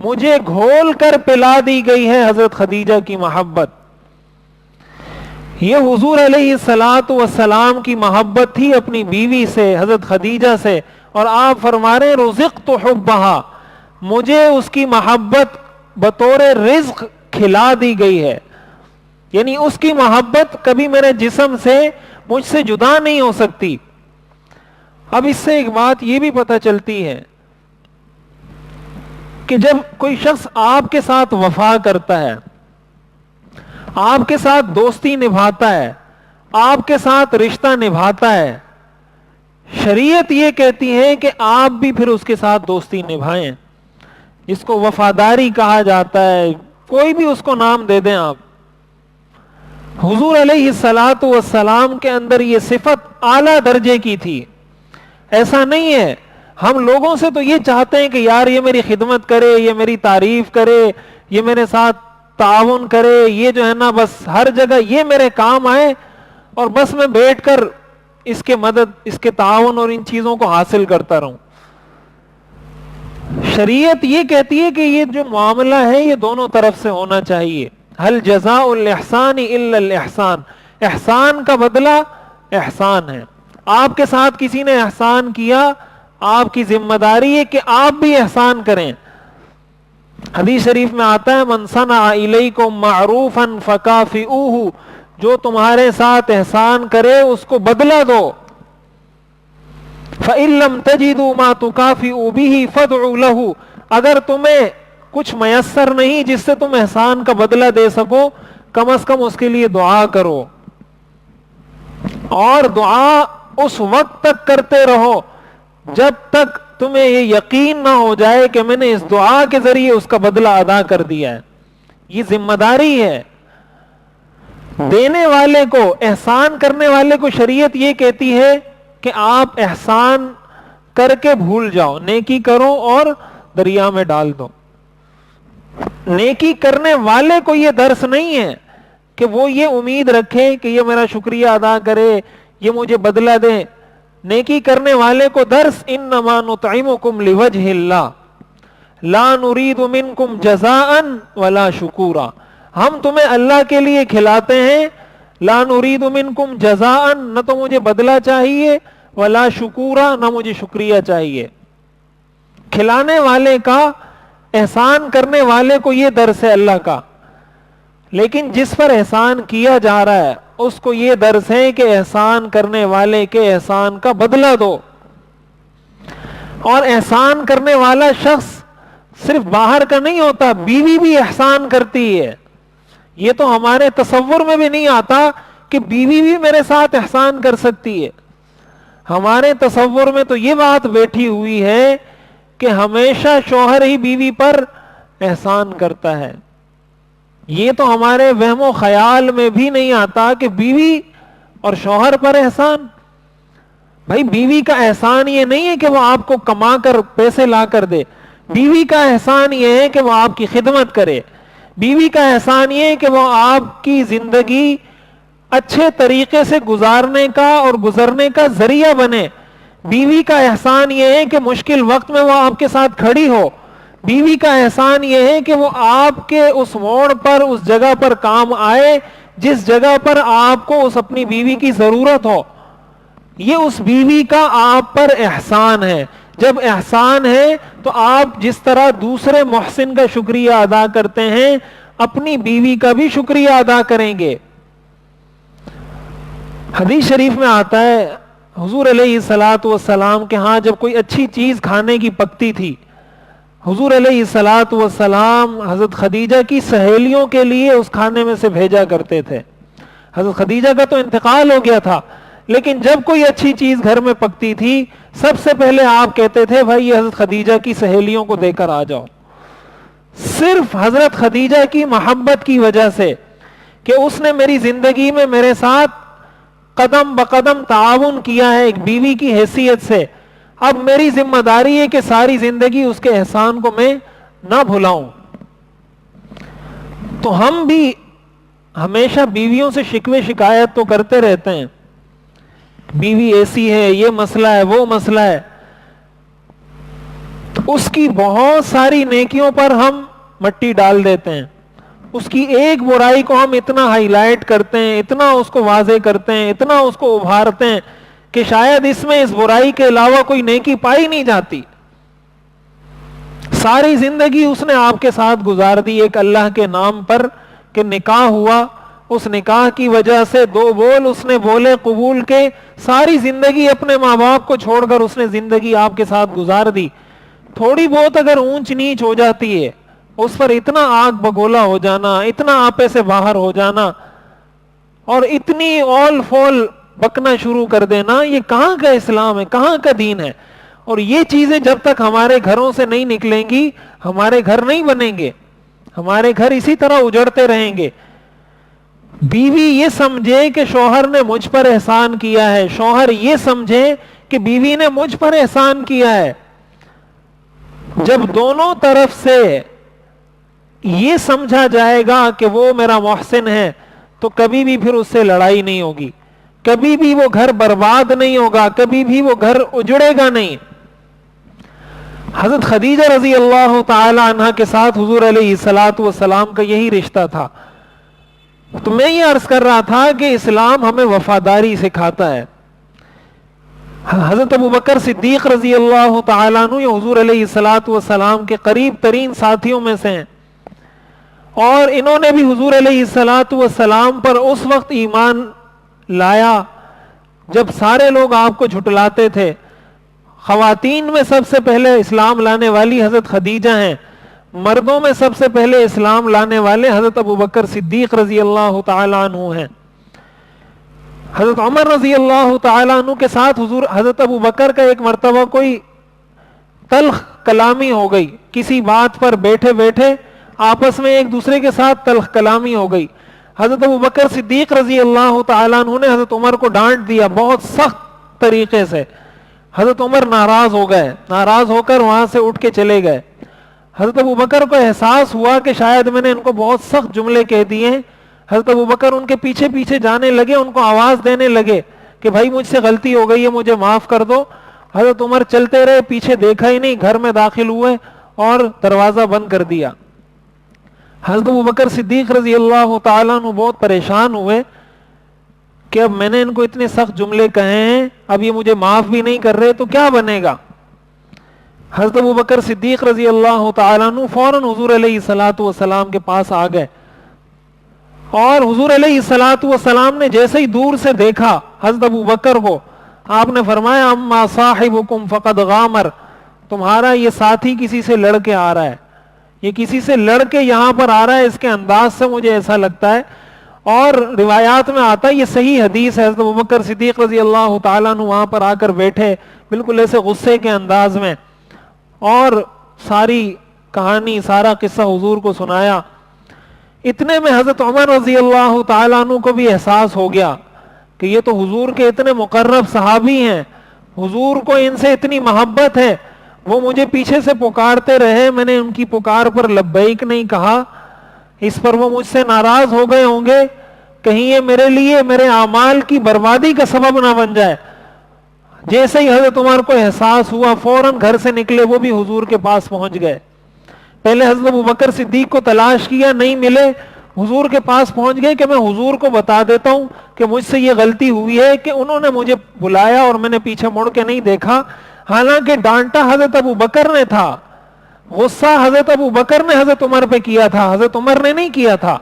مجھے گھول کر پلا دی گئی ہے حضرت خدیجہ کی محبت. یہ حضور علیہ الصلوۃ والسلام کی محبت تھی اپنی بیوی سے، حضرت خدیجہ سے. اور آپ فرما رہے رزقت حبہا، مجھے اس کی محبت بطور رزق کھلا دی گئی ہے. یعنی اس کی محبت کبھی میرے جسم سے مجھ سے جدا نہیں ہو سکتی. اب اس سے ایک بات یہ بھی پتہ چلتی ہے کہ جب کوئی شخص آپ کے ساتھ وفا کرتا ہے، آپ کے ساتھ دوستی نبھاتا ہے، آپ کے ساتھ رشتہ نبھاتا ہے، شریعت یہ کہتی ہے کہ آپ بھی پھر اس کے ساتھ دوستی نبھائیں، جس کو وفاداری کہا جاتا ہے، کوئی بھی اس کو نام دے دیں آپ. حضور علیہ الصلوۃ والسلام کے اندر یہ صفت اعلیٰ درجے کی تھی. ایسا نہیں ہے، ہم لوگوں سے تو یہ چاہتے ہیں کہ یار یہ میری خدمت کرے، یہ میری تعریف کرے، یہ میرے ساتھ تعاون کرے، یہ جو ہے نا بس ہر جگہ یہ میرے کام آئے اور بس میں بیٹھ کر اس کے مدد، اس کے تعاون اور ان چیزوں کو حاصل کرتا رہوں. شریعت یہ کہتی ہے کہ یہ جو معاملہ ہے یہ دونوں طرف سے ہونا چاہیے. هل جزاء الاحسان الا الاحسان، احسان کا بدلہ احسان ہے. آپ کے ساتھ کسی نے احسان کیا، آپ کی ذمہ داری ہے کہ آپ بھی احسان کریں. حدیث شریف میں آتا ہے من صنع الیکم معروفا فکافئوہ، جو تمہارے ساتھ احسان کرے اس کو بدلہ دو. فإن لم تجدوا ما تكافئوا به فادعوا له، اگر تمہیں کچھ میسر نہیں جس سے تم احسان کا بدلہ دے سکو، کم از کم اس کے لیے دعا کرو. اور دعا اس وقت تک کرتے رہو جب تک تمہیں یہ یقین نہ ہو جائے کہ میں نے اس دعا کے ذریعے اس کا بدلہ ادا کر دیا ہے. یہ ذمہ داری ہے. دینے والے کو، احسان کرنے والے کو شریعت یہ کہتی ہے کہ آپ احسان کر کے بھول جاؤ، نیکی کرو اور دریا میں ڈال دو. نیکی کرنے والے کو یہ درس نہیں ہے کہ وہ یہ امید رکھے کہ یہ میرا شکریہ ادا کرے، یہ مجھے بدلہ دے. نیکی کرنے والے کو درس انما نطعمکم لوجہ اللہ، لا نريد منکم جزاء ولا شکورا، ہم تمہیں اللہ کے لیے کھلاتے ہیں، لا نريد منکم جزاء، نہ تو مجھے بدلہ چاہیے، ولا شکورا، نہ مجھے شکریہ چاہیے۔ کھلانے والے کا، احسان کرنے والے کو یہ درس ہے اللہ کا، لیکن جس پر احسان کیا جا رہا ہے اس کو یہ درس ہے کہ احسان کرنے والے کے احسان کا بدلہ دو۔ اور احسان کرنے والا شخص صرف باہر کا نہیں ہوتا، بیوی بھی احسان کرتی ہے۔ یہ تو ہمارے تصور میں بھی نہیں آتا کہ بیوی بھی میرے ساتھ احسان کر سکتی ہے۔ ہمارے تصور میں تو یہ بات بیٹھی ہوئی ہے کہ ہمیشہ شوہر ہی بیوی پر احسان کرتا ہے۔ یہ تو ہمارے وہم و خیال میں بھی نہیں آتا کہ بیوی اور شوہر پر احسان۔ بھائی بیوی کا احسان یہ نہیں ہے کہ وہ آپ کو کما کر پیسے لا کر دے، بیوی کا احسان یہ ہے کہ وہ آپ کی خدمت کرے، بیوی کا احسان یہ ہے کہ وہ آپ کی زندگی اچھے طریقے سے گزارنے کا اور گزرنے کا ذریعہ بنے، بیوی کا احسان یہ ہے کہ مشکل وقت میں وہ آپ کے ساتھ کھڑی ہو، بیوی کا احسان یہ ہے کہ وہ آپ کے اس موڑ پر، اس جگہ پر کام آئے جس جگہ پر آپ کو اس اپنی بیوی کی ضرورت ہو۔ یہ اس بیوی کا آپ پر احسان ہے۔ جب احسان ہے تو آپ جس طرح دوسرے محسن کا شکریہ ادا کرتے ہیں اپنی بیوی کا بھی شکریہ ادا کریں گے۔ حدیث شریف میں آتا ہے حضور علیہ الصلوۃ والسلام کے ہاں جب کوئی اچھی چیز کھانے کی پکتی تھی، حضور علیہ الصلوۃ والسلام حضرت خدیجہ کی سہیلیوں کے لیے اس کھانے میں سے بھیجا کرتے تھے۔ حضرت خدیجہ کا تو انتقال ہو گیا تھا، لیکن جب کوئی اچھی چیز گھر میں پکتی تھی سب سے پہلے آپ کہتے تھے بھائی یہ حضرت خدیجہ کی سہیلیوں کو دے کر آ جاؤ۔ صرف حضرت خدیجہ کی محبت کی وجہ سے کہ اس نے میری زندگی میں میرے ساتھ قدم بقدم تعاون کیا ہے ایک بیوی کی حیثیت سے، اب میری ذمہ داری ہے کہ ساری زندگی اس کے احسان کو میں نہ بھلاؤں۔ تو ہم بھی ہمیشہ بیویوں سے شکوے شکایت تو کرتے رہتے ہیں، بیوی ایسی ہے، یہ مسئلہ ہے، وہ مسئلہ ہے، تو اس کی بہت ساری نیکیوں پر ہم مٹی ڈال دیتے ہیں، اس کی ایک برائی کو ہم اتنا ہائی لائٹ کرتے ہیں، اتنا اس کو واضح کرتے ہیں، اتنا اس کو ابھارتے ہیں کہ شاید اس میں اس برائی کے علاوہ کوئی نیکی پائی نہیں جاتی۔ ساری زندگی اس نے آپ کے ساتھ گزار دی ایک اللہ کے نام پر کہ نکاح ہوا، اس نکاح کی وجہ سے دو بول اس نے بولے قبول کے، ساری زندگی اپنے ماں باپ کو چھوڑ کر اس نے زندگی آپ کے ساتھ گزار دی۔ تھوڑی بہت اگر اونچ نیچ ہو جاتی ہے اس پر اتنا آگ بگولا ہو جانا، اتنا آپے سے باہر ہو جانا اور اتنی اول فول بکنا شروع کر دینا، یہ کہاں کا اسلام ہے، کہاں کا دین ہے؟ اور یہ چیزیں جب تک ہمارے گھروں سے نہیں نکلیں گی ہمارے گھر نہیں بنیں گے، ہمارے گھر اسی طرح اجڑتے رہیں گے۔ بیوی یہ سمجھے کہ شوہر نے مجھ پر احسان کیا ہے، شوہر یہ سمجھے کہ بیوی نے مجھ پر احسان کیا ہے۔ جب دونوں طرف سے یہ سمجھا جائے گا کہ وہ میرا محسن ہے تو کبھی بھی پھر اس سے لڑائی نہیں ہوگی، کبھی بھی وہ گھر برباد نہیں ہوگا، کبھی بھی وہ گھر اجڑے گا نہیں۔ حضرت خدیجہ رضی اللہ تعالی عنہ کے ساتھ حضور علیہ الصلوۃ والسلام کا یہی رشتہ تھا۔ تو میں یہ عرض کر رہا تھا کہ اسلام ہمیں وفاداری سکھاتا ہے۔ حضرت ابوبکر صدیق رضی اللہ تعالیٰ عنہ یہ حضور علیہ الصلوۃ والسلام کے قریب ترین ساتھیوں میں سے ہیں، اور انہوں نے بھی حضور علیہ الصلوۃ والسلام پر اس وقت ایمان لایا جب سارے لوگ آپ کو جھٹلاتے تھے۔ خواتین میں سب سے پہلے اسلام لانے والی حضرت خدیجہ ہیں، مردوں میں سب سے پہلے اسلام لانے والے حضرت ابوبکر صدیق رضی اللہ تعالی عنہ ہیں۔ حضرت عمر رضی اللہ تعالی عنہ کے ساتھ حضرت ابوبکر کا ایک مرتبہ کوئی تلخ کلامی ہو گئی، کسی بات پر بیٹھے بیٹھے آپس میں ایک دوسرے کے ساتھ تلخ کلامی ہو گئی۔ حضرت ابوبکر صدیق رضی اللہ تعالی عنہ نے حضرت عمر کو ڈانٹ دیا بہت سخت طریقے سے۔ حضرت عمر ناراض ہو گئے، ناراض ہو کر وہاں سے اٹھ کے چلے گئے۔ حضرت ابوبکر کو احساس ہوا کہ شاید میں نے ان کو بہت سخت جملے کہہ دیے ہیں۔ حضرت ابوبکر ان کے پیچھے پیچھے جانے لگے، ان کو آواز دینے لگے کہ بھائی مجھ سے غلطی ہو گئی ہے، مجھے معاف کر دو۔ حضرت عمر چلتے رہے، پیچھے دیکھا ہی نہیں، گھر میں داخل ہوئے اور دروازہ بند کر دیا۔ حضرت ابوبکر صدیق رضی اللہ تعالیٰ عنہ بہت پریشان ہوئے کہ اب میں نے ان کو اتنے سخت جملے کہے ہیں، اب یہ مجھے معاف بھی نہیں کر رہے تو کیا بنے گا۔ حضرت ابوبکر صدیق رضی اللہ تعالیٰ عنہ فوراً حضور علیہ الصلوۃ والسلام کے پاس آ گئے، اور حضور علیہ الصلوۃ والسلام نے جیسے ہی دور سے دیکھا حضرت ابوبکر کو، آپ نے فرمایا اما صاحبکم فقد غامر، تمہارا یہ ساتھی کسی سے لڑ کے آ رہا ہے، یہ کسی سے لڑ کے یہاں پر آ رہا ہے، اس کے انداز سے مجھے ایسا لگتا ہے۔ اور روایات میں آتا ہے، یہ صحیح حدیث ہے، حضرت ابوبکر صدیق رضی اللہ تعالیٰ عنہ وہاں پر آ کر بیٹھے بالکل ایسے غصے کے انداز میں، اور ساری کہانی سارا قصہ حضور کو سنایا۔ اتنے میں حضرت عمر رضی اللہ تعالیٰ عنہ کو بھی احساس ہو گیا کہ یہ تو حضور کے اتنے مقرب صحابی ہیں، حضور کو ان سے اتنی محبت ہے، وہ مجھے پیچھے سے پکارتے رہے، میں نے ان کی پکار پر لبیک نہیں کہا، اس پر وہ مجھ سے ناراض ہو گئے ہوں گے، کہیں یہ میرے لیے میرے اعمال کی بربادی کا سبب نہ بن جائے۔ جیسے ہی حضرت عمر کو احساس ہوا فوراً گھر سے نکلے، وہ بھی حضور کے پاس پہنچ گئے۔ پہلے حضرت ابوبکر صدیق کو تلاش کیا، نہیں ملے، حضور کے پاس پہنچ گئے کہ میں حضور کو بتا دیتا ہوں کہ مجھ سے یہ غلطی ہوئی ہے کہ انہوں نے مجھے بلایا اور میں نے پیچھے مڑ کے نہیں دیکھا، حالانکہ ڈانٹا حضرت ابوبکر نے تھا، غصہ حضرت ابوبکر نے حضرت عمر پہ کیا تھا، حضرت عمر نے نہیں کیا تھا۔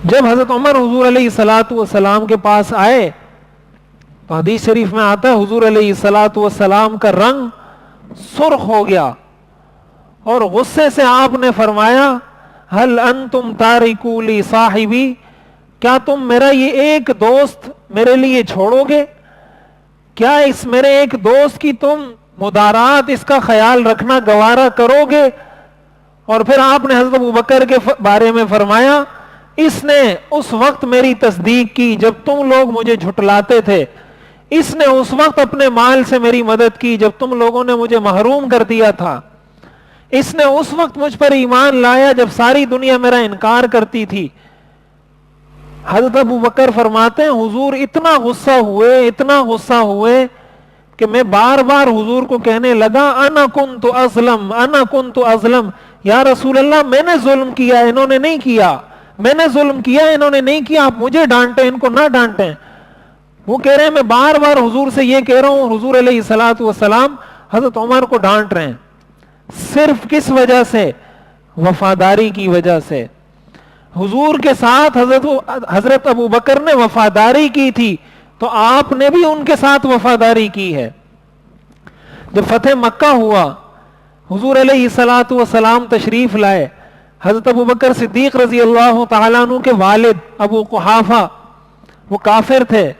جب حضرت عمر حضور علیہ الصلوۃ والسلام کے پاس آئے تو حدیث شریف میں آتا ہے حضور علیہ الصلوۃ والسلام کا رنگ سرخ ہو گیا، اور غصے سے آپ نے فرمایا ہل انتم تارکو لی صاحبی، کیا تم میرا یہ ایک دوست میرے لیے چھوڑو گے؟ کیا اس میرے ایک دوست کی تم مدارات، اس کا خیال رکھنا گوارا کرو گے؟ اور پھر آپ نے حضرت ابوبکر کے بارے میں فرمایا اس نے اس وقت میری تصدیق کی جب تم لوگ مجھے جھٹلاتے تھے، اس نے اس وقت اپنے مال سے میری مدد کی جب تم لوگوں نے مجھے محروم کر دیا تھا، اس نے اس وقت مجھ پر ایمان لایا جب ساری دنیا میرا انکار کرتی تھی۔ حضرت ابوبکر فرماتے ہیں حضور اتنا غصہ ہوئے کہ میں بار بار حضور کو کہنے لگا انا کنت ازلم، یا رسول اللہ میں نے ظلم کیا، انہوں نے نہیں کیا، میں نے ظلم کیا، انہوں نے نہیں کیا، آپ مجھے ڈانٹیں، ان کو نہ ڈانٹیں۔ وہ کہہ رہے ہیں میں بار بار حضور سے یہ کہہ رہا ہوں، حضور علیہ الصلوۃ والسلام حضرت عمر کو ڈانٹ رہے ہیں، صرف کس وجہ سے؟ وفاداری کی وجہ سے۔ حضور کے ساتھ حضرت ابوبکر نے وفاداری کی تھی تو آپ نے بھی ان کے ساتھ وفاداری کی ہے۔ جب فتح مکہ ہوا، حضور علیہ الصلوۃ والسلام تشریف لائے، حضرت ابوبکر صدیق رضی اللہ تعالیٰ عنہ کے والد ابو قحافہ وہ کافر تھے،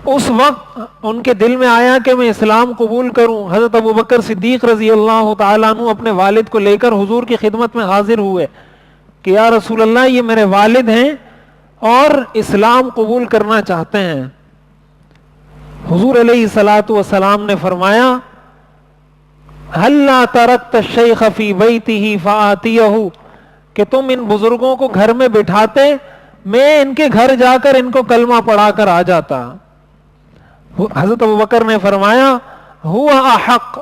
اس وقت ان کے دل میں آیا کہ میں اسلام قبول کروں۔ حضرت ابوبکر صدیق رضی اللہ تعالیٰ عنہ اپنے والد کو لے کر حضور کی خدمت میں حاضر ہوئے کہ یا رسول اللہ یہ میرے والد ہیں اور اسلام قبول کرنا چاہتے ہیں۔ حضور علیہ الصلوۃ والسلام نے فرمایا ہلا ترکت الشیخ فی بیتہ فآتیہ، کہ تم ان بزرگوں کو گھر میں بٹھاتے، میں ان کے گھر جا کر ان کو کلمہ پڑھا کر آ جاتا۔ حضرت ابوبکر نے فرمایا ہوا احق،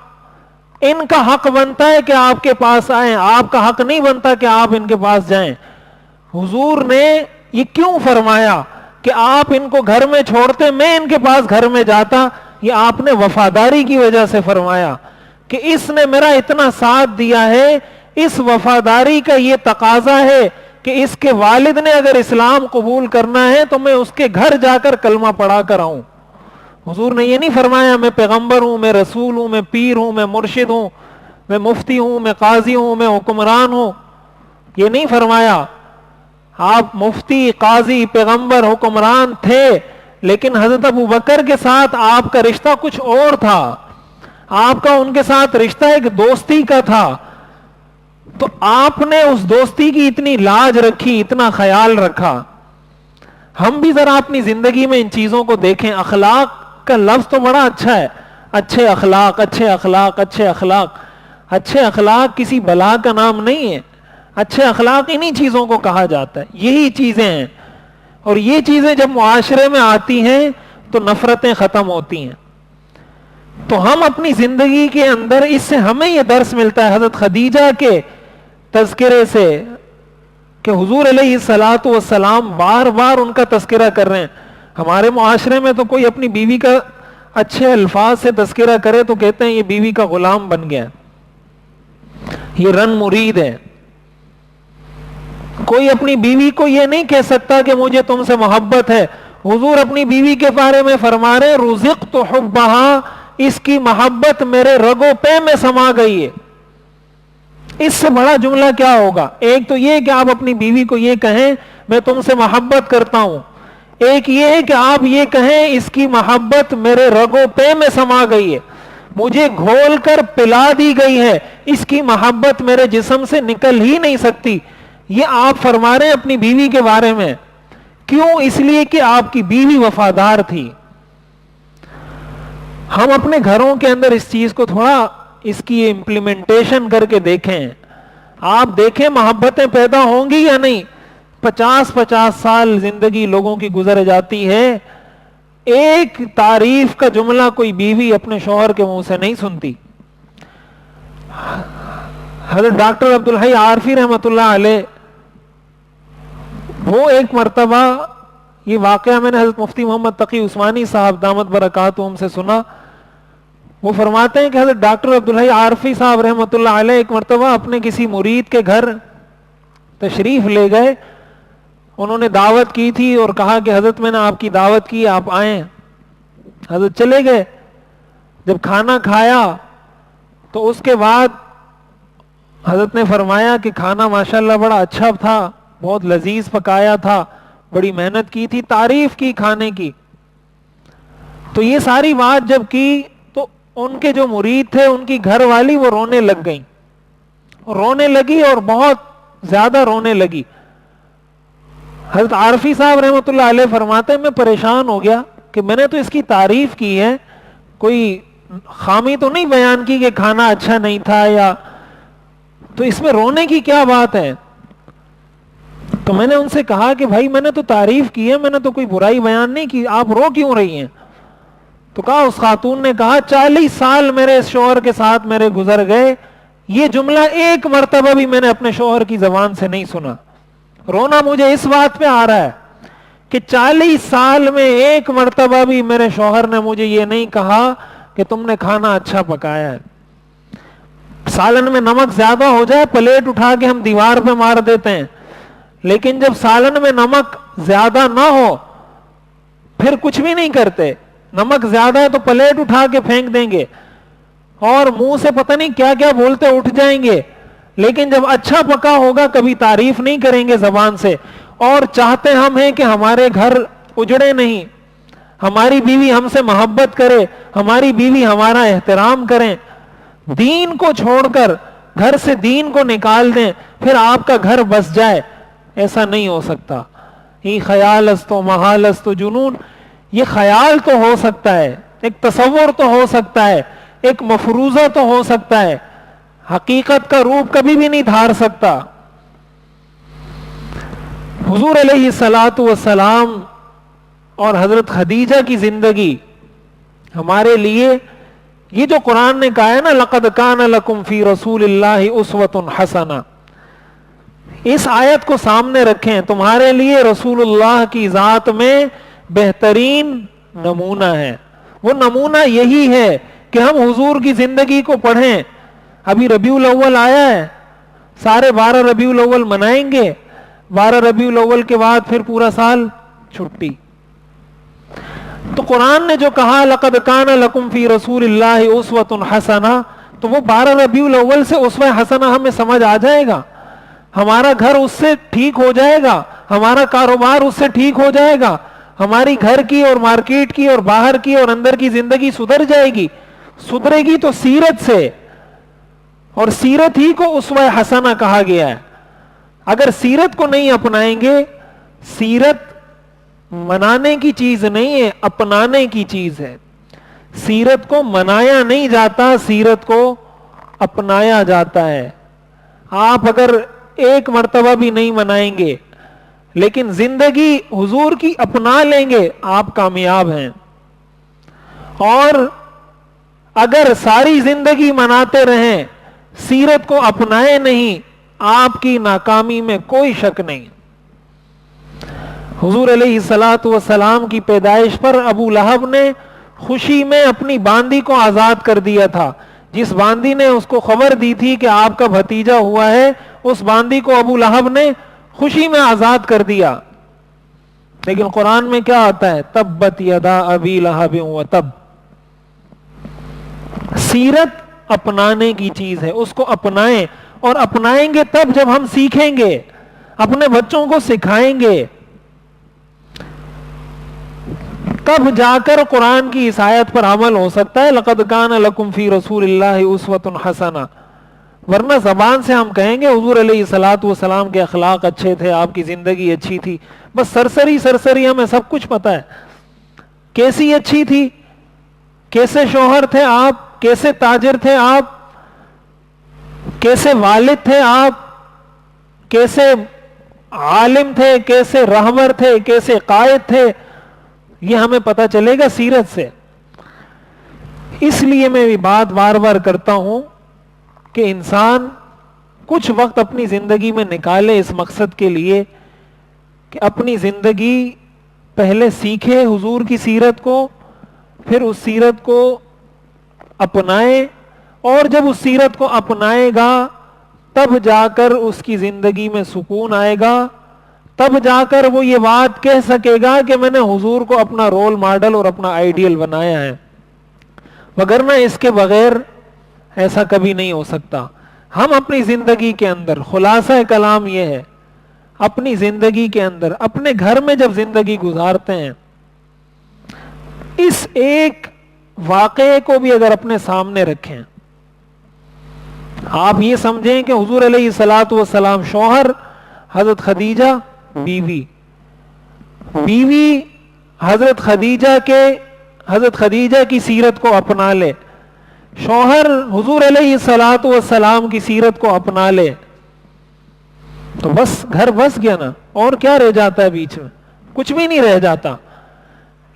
ان کا حق بنتا ہے کہ آپ کے پاس آئیں، آپ کا حق نہیں بنتا کہ آپ ان کے پاس جائیں۔ حضور نے یہ کیوں فرمایا کہ آپ ان کو گھر میں چھوڑتے، میں ان کے پاس گھر میں جاتا؟ یہ آپ نے وفاداری کی وجہ سے فرمایا کہ اس نے میرا اتنا ساتھ دیا ہے، اس وفاداری کا یہ تقاضا ہے کہ اس کے والد نے اگر اسلام قبول کرنا ہے تو میں اس کے گھر جا کر کلمہ پڑھا کر آؤں۔ حضور نے یہ نہیں فرمایا میں پیغمبر ہوں، میں رسول ہوں، میں پیر ہوں، میں مرشد ہوں، میں مفتی ہوں، میں قاضی ہوں، میں حکمران ہوں، یہ نہیں فرمایا۔ آپ مفتی، قاضی، پیغمبر، حکمران تھے، لیکن حضرت ابوبکر کے ساتھ آپ کا رشتہ کچھ اور تھا، آپ کا ان کے ساتھ رشتہ ایک دوستی کا تھا، تو آپ نے اس دوستی کی اتنی لاج رکھی، اتنا خیال رکھا۔ ہم بھی ذرا اپنی زندگی میں ان چیزوں کو دیکھیں۔ اخلاق کا لفظ تو بڑا اچھا ہے، اچھے اخلاق، اچھے اخلاق، اچھے اخلاق۔ اچھے اخلاق کسی بلا کا نام نہیں ہے، اچھے اخلاق انہی چیزوں کو کہا جاتا ہے، یہی چیزیں ہیں، اور یہ چیزیں جب معاشرے میں آتی ہیں تو نفرتیں ختم ہوتی ہیں۔ تو ہم اپنی زندگی کے اندر اس سے ہمیں یہ درس ملتا ہے حضرت خدیجہ کے تذکرے سے کہ حضور علیہ الصلوۃ والسلام بار بار ان کا تذکرہ کر رہے ہیں. ہمارے معاشرے میں تو کوئی اپنی بیوی کا اچھے الفاظ سے تذکرہ کرے تو کہتے ہیں یہ بیوی کا غلام بن گیا, یہ رن مرید ہے. کوئی اپنی بیوی کو یہ نہیں کہہ سکتا کہ مجھے تم سے محبت ہے. حضور اپنی بیوی کے بارے میں فرما رہے رزقت حبہا, اس کی محبت میرے رگو پے میں سما گئی ہے. اس سے بڑا جملہ کیا ہوگا؟ ایک تو یہ کہ آپ اپنی بیوی کو یہ کہیں میں تم سے محبت کرتا ہوں, ایک یہ ہے کہ آپ یہ کہیں اس کی محبت میرے رگو پے میں سما گئی ہے, مجھے گھول کر پلا دی گئی ہے, اس کی محبت میرے جسم سے نکل ہی نہیں سکتی. یہ آپ فرما رہے ہیں اپنی بیوی کے بارے میں. کیوں؟ اس لیے کہ آپ کی بیوی وفادار تھی. ہم اپنے گھروں کے اندر اس چیز کو تھوڑا اس کی امپلیمنٹیشن کر کے دیکھیں. آپ دیکھیں محبتیں پیدا ہوں گی یا نہیں. 50 سال زندگی لوگوں کی گزر جاتی ہے, ایک تعریف کا جملہ کوئی بیوی اپنے شوہر کے منہ سے نہیں سنتی. حضرت ڈاکٹر عبدالحی عارفی رحمۃ اللہ علیہ, وہ ایک مرتبہ, یہ واقعہ میں نے حضرت مفتی محمد تقی عثمانی صاحب دامت برکاتہم سے سنا. وہ فرماتے ہیں کہ حضرت ڈاکٹر عبدالحی عارفی صاحب رحمۃ اللہ علیہ ایک مرتبہ اپنے کسی مرید کے گھر تشریف لے گئے. انہوں نے دعوت کی تھی اور کہا کہ حضرت میں نے آپ کی دعوت کی, آپ آئیں. حضرت چلے گئے. جب کھانا کھایا تو اس کے بعد حضرت نے فرمایا کہ کھانا ماشاءاللہ بڑا اچھا تھا, بہت لذیذ پکایا تھا, بڑی محنت کی تھی, تعریف کی کھانے کی. تو یہ ساری بات جب کی تو ان کے جو مرید تھے ان کی گھر والی وہ رونے لگ گئیں, رونے لگی اور بہت زیادہ رونے لگی. حضرت عارفی صاحب رحمۃ اللہ علیہ فرماتے ہیں میں پریشان ہو گیا کہ میں نے تو اس کی تعریف کی ہے, کوئی خامی تو نہیں بیان کی کہ کھانا اچھا نہیں تھا, یا تو اس میں رونے کی کیا بات ہے. تو میں نے ان سے کہا کہ بھائی میں نے تو تعریف کی ہے, میں نے تو کوئی برائی بیان نہیں کی, آپ رو کیوں رہی ہیں؟ تو کہا, اس خاتون نے کہا 40 سال میرے اس شوہر کے ساتھ میرے گزر گئے, یہ جملہ ایک مرتبہ بھی میں نے اپنے شوہر کی زبان سے نہیں سنا. رونا مجھے اس بات پہ آ رہا ہے کہ 40 سال میں ایک مرتبہ بھی میرے شوہر نے مجھے یہ نہیں کہا کہ تم نے کھانا اچھا پکایا ہے. سالن میں نمک زیادہ ہو جائے پلیٹ اٹھا کے ہم دیوار پہ مار دیتے ہیں, لیکن جب سالن میں نمک زیادہ نہ ہو پھر کچھ بھی نہیں کرتے. نمک زیادہ ہے تو پلیٹ اٹھا کے پھینک دیں گے اور منہ سے پتہ نہیں کیا کیا بولتے اٹھ جائیں گے, لیکن جب اچھا پکا ہوگا کبھی تعریف نہیں کریں گے زبان سے. اور چاہتے ہم ہیں کہ ہمارے گھر اجڑے نہیں, ہماری بیوی ہم سے محبت کرے, ہماری بیوی ہمارا احترام کریں. دین کو چھوڑ کر گھر سے دین کو نکال دیں پھر آپ کا گھر بس جائے, ایسا نہیں ہو سکتا. یہ خیال است و محال است و جنون, یہ خیال تو ہو سکتا ہے, ایک تصور تو ہو سکتا ہے, ایک مفروضہ تو ہو سکتا ہے, حقیقت کا روپ کبھی بھی نہیں دھار سکتا. حضور علیہ الصلوۃ والسلام اور حضرت خدیجہ کی زندگی ہمارے لیے, یہ جو قرآن نے کہا ہے نا لقد کان لکم فی رسول اللہ اسوۃ حسنہ, اس آیت کو سامنے رکھیں. تمہارے لیے رسول اللہ کی ذات میں بہترین نمونہ ہے. وہ نمونہ یہی ہے کہ ہم حضور کی زندگی کو پڑھیں. ابھی ربیع الاول آیا ہے, سارے 12 ربیع الاول منائیں گے, 12 ربیع الاول کے بعد پھر پورا سال چھٹی. تو قرآن نے جو کہا لقد کان لکم فی رسول اللہ اسوۃ حسنہ, تو وہ 12 ربیع الاول سے اسوہ حسنہ ہمیں سمجھ آ جائے گا, ہمارا گھر اس سے ٹھیک ہو جائے گا, ہمارا کاروبار اس سے ٹھیک ہو جائے گا, ہماری گھر کی اور مارکیٹ کی اور باہر کی اور اندر کی زندگی سدھر جائے گی. سدھرے گی تو سیرت سے, اور سیرت ہی کو اسوہ حسنہ کہا گیا ہے. اگر سیرت کو نہیں اپنائیں گے, سیرت منانے کی چیز نہیں ہے, اپنانے کی چیز ہے. سیرت کو منایا نہیں جاتا, سیرت کو اپنایا جاتا ہے. آپ اگر ایک مرتبہ بھی نہیں منائیں گے لیکن زندگی حضور کی اپنا لیں گے, آپ کامیاب ہیں. اور اگر ساری زندگی مناتے رہیں، سیرت کو اپنائے نہیں، آپ کی ناکامی میں کوئی شک نہیں۔ حضور علیہ الصلوۃ والسلام کی پیدائش پر ابو لہب نے خوشی میں اپنی باندی کو آزاد کر دیا تھا۔ جس باندی نے اس کو خبر دی تھی کہ آپ کا بھتیجا ہوا ہے، اس باندی کو ابو لہب نے خوشی میں آزاد کر دیا۔ لیکن قرآن میں کیا آتا ہے؟ تبت یدا ابی لہب وتب۔ سیرت اپنانے کی چیز ہے، اس کو اپنائیں، اور اپنائیں گے تب جب ہم سیکھیں گے، اپنے بچوں کو سکھائیں گے، تب جا کر قرآن کی اس آیت پر عمل ہو سکتا ہے۔ لقد کان لکم فی رسول اللہ اسوۃ حسنہ۔ ورنہ زبان سے ہم کہیں گے حضور علیہ الصلوۃ والسلام کے اخلاق اچھے تھے، آپ کی زندگی اچھی تھی، بس سرسری سرسری ہمیں سب کچھ پتا ہے۔ کیسی اچھی تھی، کیسے شوہر تھے آپ، کیسے تاجر تھے آپ، کیسے والد تھے آپ، کیسے عالم تھے، کیسے رہبر تھے، کیسے قائد تھے، یہ ہمیں پتہ چلے گا سیرت سے۔ اس لیے میں بھی بات بار بار کرتا ہوں کہ انسان کچھ وقت اپنی زندگی میں نکالے اس مقصد کے لیے کہ اپنی زندگی پہلے سیکھے حضور کی سیرت کو، پھر اس سیرت کو اپنائے، اور جب اس سیرت کو اپنائے گا تب جا کر اس کی زندگی میں سکون آئے گا، تب جا کر وہ یہ بات کہہ سکے گا کہ میں نے حضور کو اپنا رول ماڈل اور اپنا آئیڈیل بنایا ہے۔ وگرنہ اس کے بغیر ایسا کبھی نہیں ہو سکتا۔ ہم اپنی زندگی کے اندر، خلاصہ کلام یہ ہے، اپنی زندگی کے اندر، اپنے گھر میں جب زندگی گزارتے ہیں، اس ایک واقعے کو بھی اگر اپنے سامنے رکھیں، آپ یہ سمجھیں کہ حضور علیہ الصلوۃ والسلام شوہر، حضرت خدیجہ بیوی، بیوی حضرت خدیجہ کی سیرت کو اپنا لے، شوہر حضور علیہ الصلوۃ والسلام کی سیرت کو اپنا لے، تو بس گھر بس گیا نا، اور کیا رہ جاتا ہے بیچ میں؟ کچھ بھی نہیں رہ جاتا۔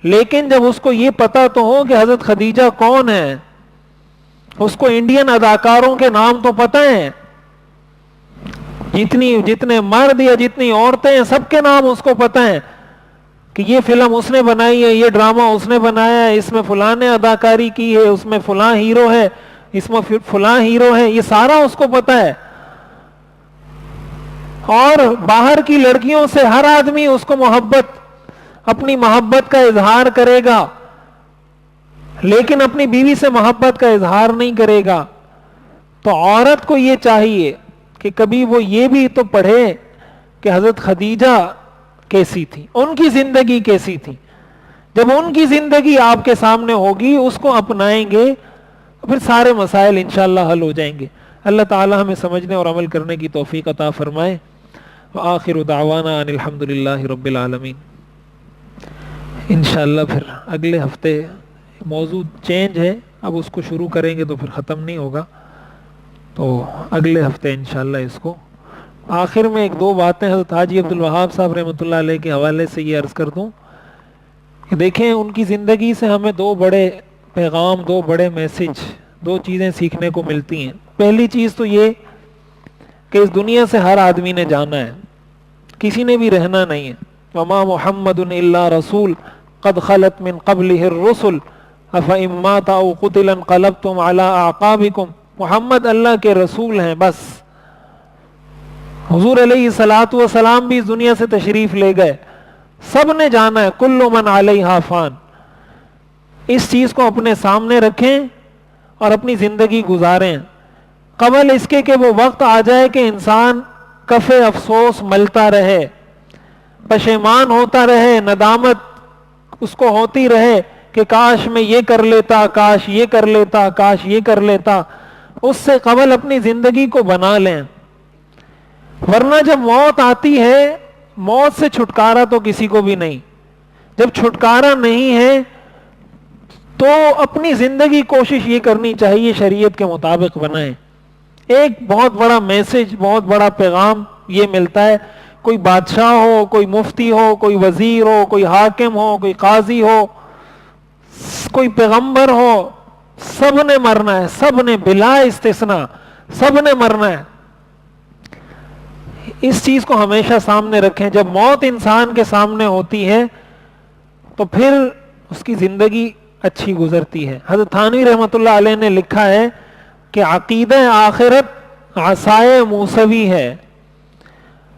لیکن جب اس کو یہ پتا تو ہو کہ حضرت خدیجہ کون ہے، اس کو انڈین اداکاروں کے نام تو پتہ ہیں، جتنے مرد یا جتنی عورتیں ہیں سب کے نام اس کو پتہ ہیں، کہ یہ فلم اس نے بنائی ہے، یہ ڈرامہ اس نے بنایا ہے، اس میں فلاں نے اداکاری کی ہے، اس میں فلاں ہیرو ہے، اس میں فلاں ہیرو ہے، یہ سارا اس کو پتہ ہے۔ اور باہر کی لڑکیوں سے ہر آدمی اس کو اپنی محبت کا اظہار کرے گا، لیکن اپنی بیوی سے محبت کا اظہار نہیں کرے گا۔ تو عورت کو یہ چاہیے کہ کبھی وہ یہ بھی تو پڑھے کہ حضرت خدیجہ کیسی تھی، ان کی زندگی کیسی تھی۔ جب ان کی زندگی آپ کے سامنے ہوگی، اس کو اپنائیں گے، تو پھر سارے مسائل انشاءاللہ حل ہو جائیں گے۔ اللہ تعالی ہمیں سمجھنے اور عمل کرنے کی توفیق عطا فرمائے۔ وآخر دعوانا ان الحمدللہ رب العالمین۔ انشاءاللہ پھر اگلے ہفتے موضوع چینج ہے، اب اس کو شروع کریں گے تو پھر ختم نہیں ہوگا، تو اگلے ہفتے انشاءاللہ اس کو۔ آخر میں ایک دو باتیں حضرت حاجی عبدالوہاب صاحب رحمۃ اللہ علیہ کے حوالے سے یہ عرض کر دوں کہ دیکھیں ان کی زندگی سے ہمیں دو بڑے پیغام، دو بڑے میسج، دو چیزیں سیکھنے کو ملتی ہیں۔ پہلی چیز تو یہ کہ اس دنیا سے ہر آدمی نے جانا ہے، کسی نے بھی رہنا نہیں ہے۔ وما محمد الا رسول قد خلت من قبلہ الرسل افإن مات او قتل انقلبتم علی اعقابکم۔ محمد اللہ کے رسول ہیں بس۔ حضور علیہ الصلوۃ والسلام بھی اس دنیا سے تشریف لے گئے، سب نے جانا ہے، کل من علیہا فان۔ اس چیز کو اپنے سامنے رکھیں اور اپنی زندگی گزاریں، قبل اس کے کہ وہ وقت آ جائے کہ انسان کف افسوس ملتا رہے، پشیمان ہوتا رہے، ندامت اس کو ہوتی رہے کہ کاش میں یہ کر لیتا، کاش یہ کر لیتا، کاش یہ کر لیتا۔ اس سے قبل اپنی زندگی کو بنا لیں، ورنہ جب موت آتی ہے، موت سے چھٹکارا تو کسی کو بھی نہیں۔ جب چھٹکارا نہیں ہے تو اپنی زندگی کوشش یہ کرنی چاہیے شریعت کے مطابق بنائیں۔ ایک بہت بڑا میسج، بہت بڑا پیغام یہ ملتا ہے، کوئی بادشاہ ہو، کوئی مفتی ہو، کوئی وزیر ہو، کوئی حاکم ہو، کوئی قاضی ہو، کوئی پیغمبر ہو، سب نے مرنا ہے، سب نے بلا استثناء، سب نے مرنا ہے. اس چیز کو ہمیشہ سامنے رکھیں. جب موت انسان کے سامنے ہوتی ہے تو پھر اس کی زندگی اچھی گزرتی ہے. حضرت تھانوی رحمۃ اللہ علیہ نے لکھا ہے کہ عقیدہ آخرت عصائے موسوی ہے.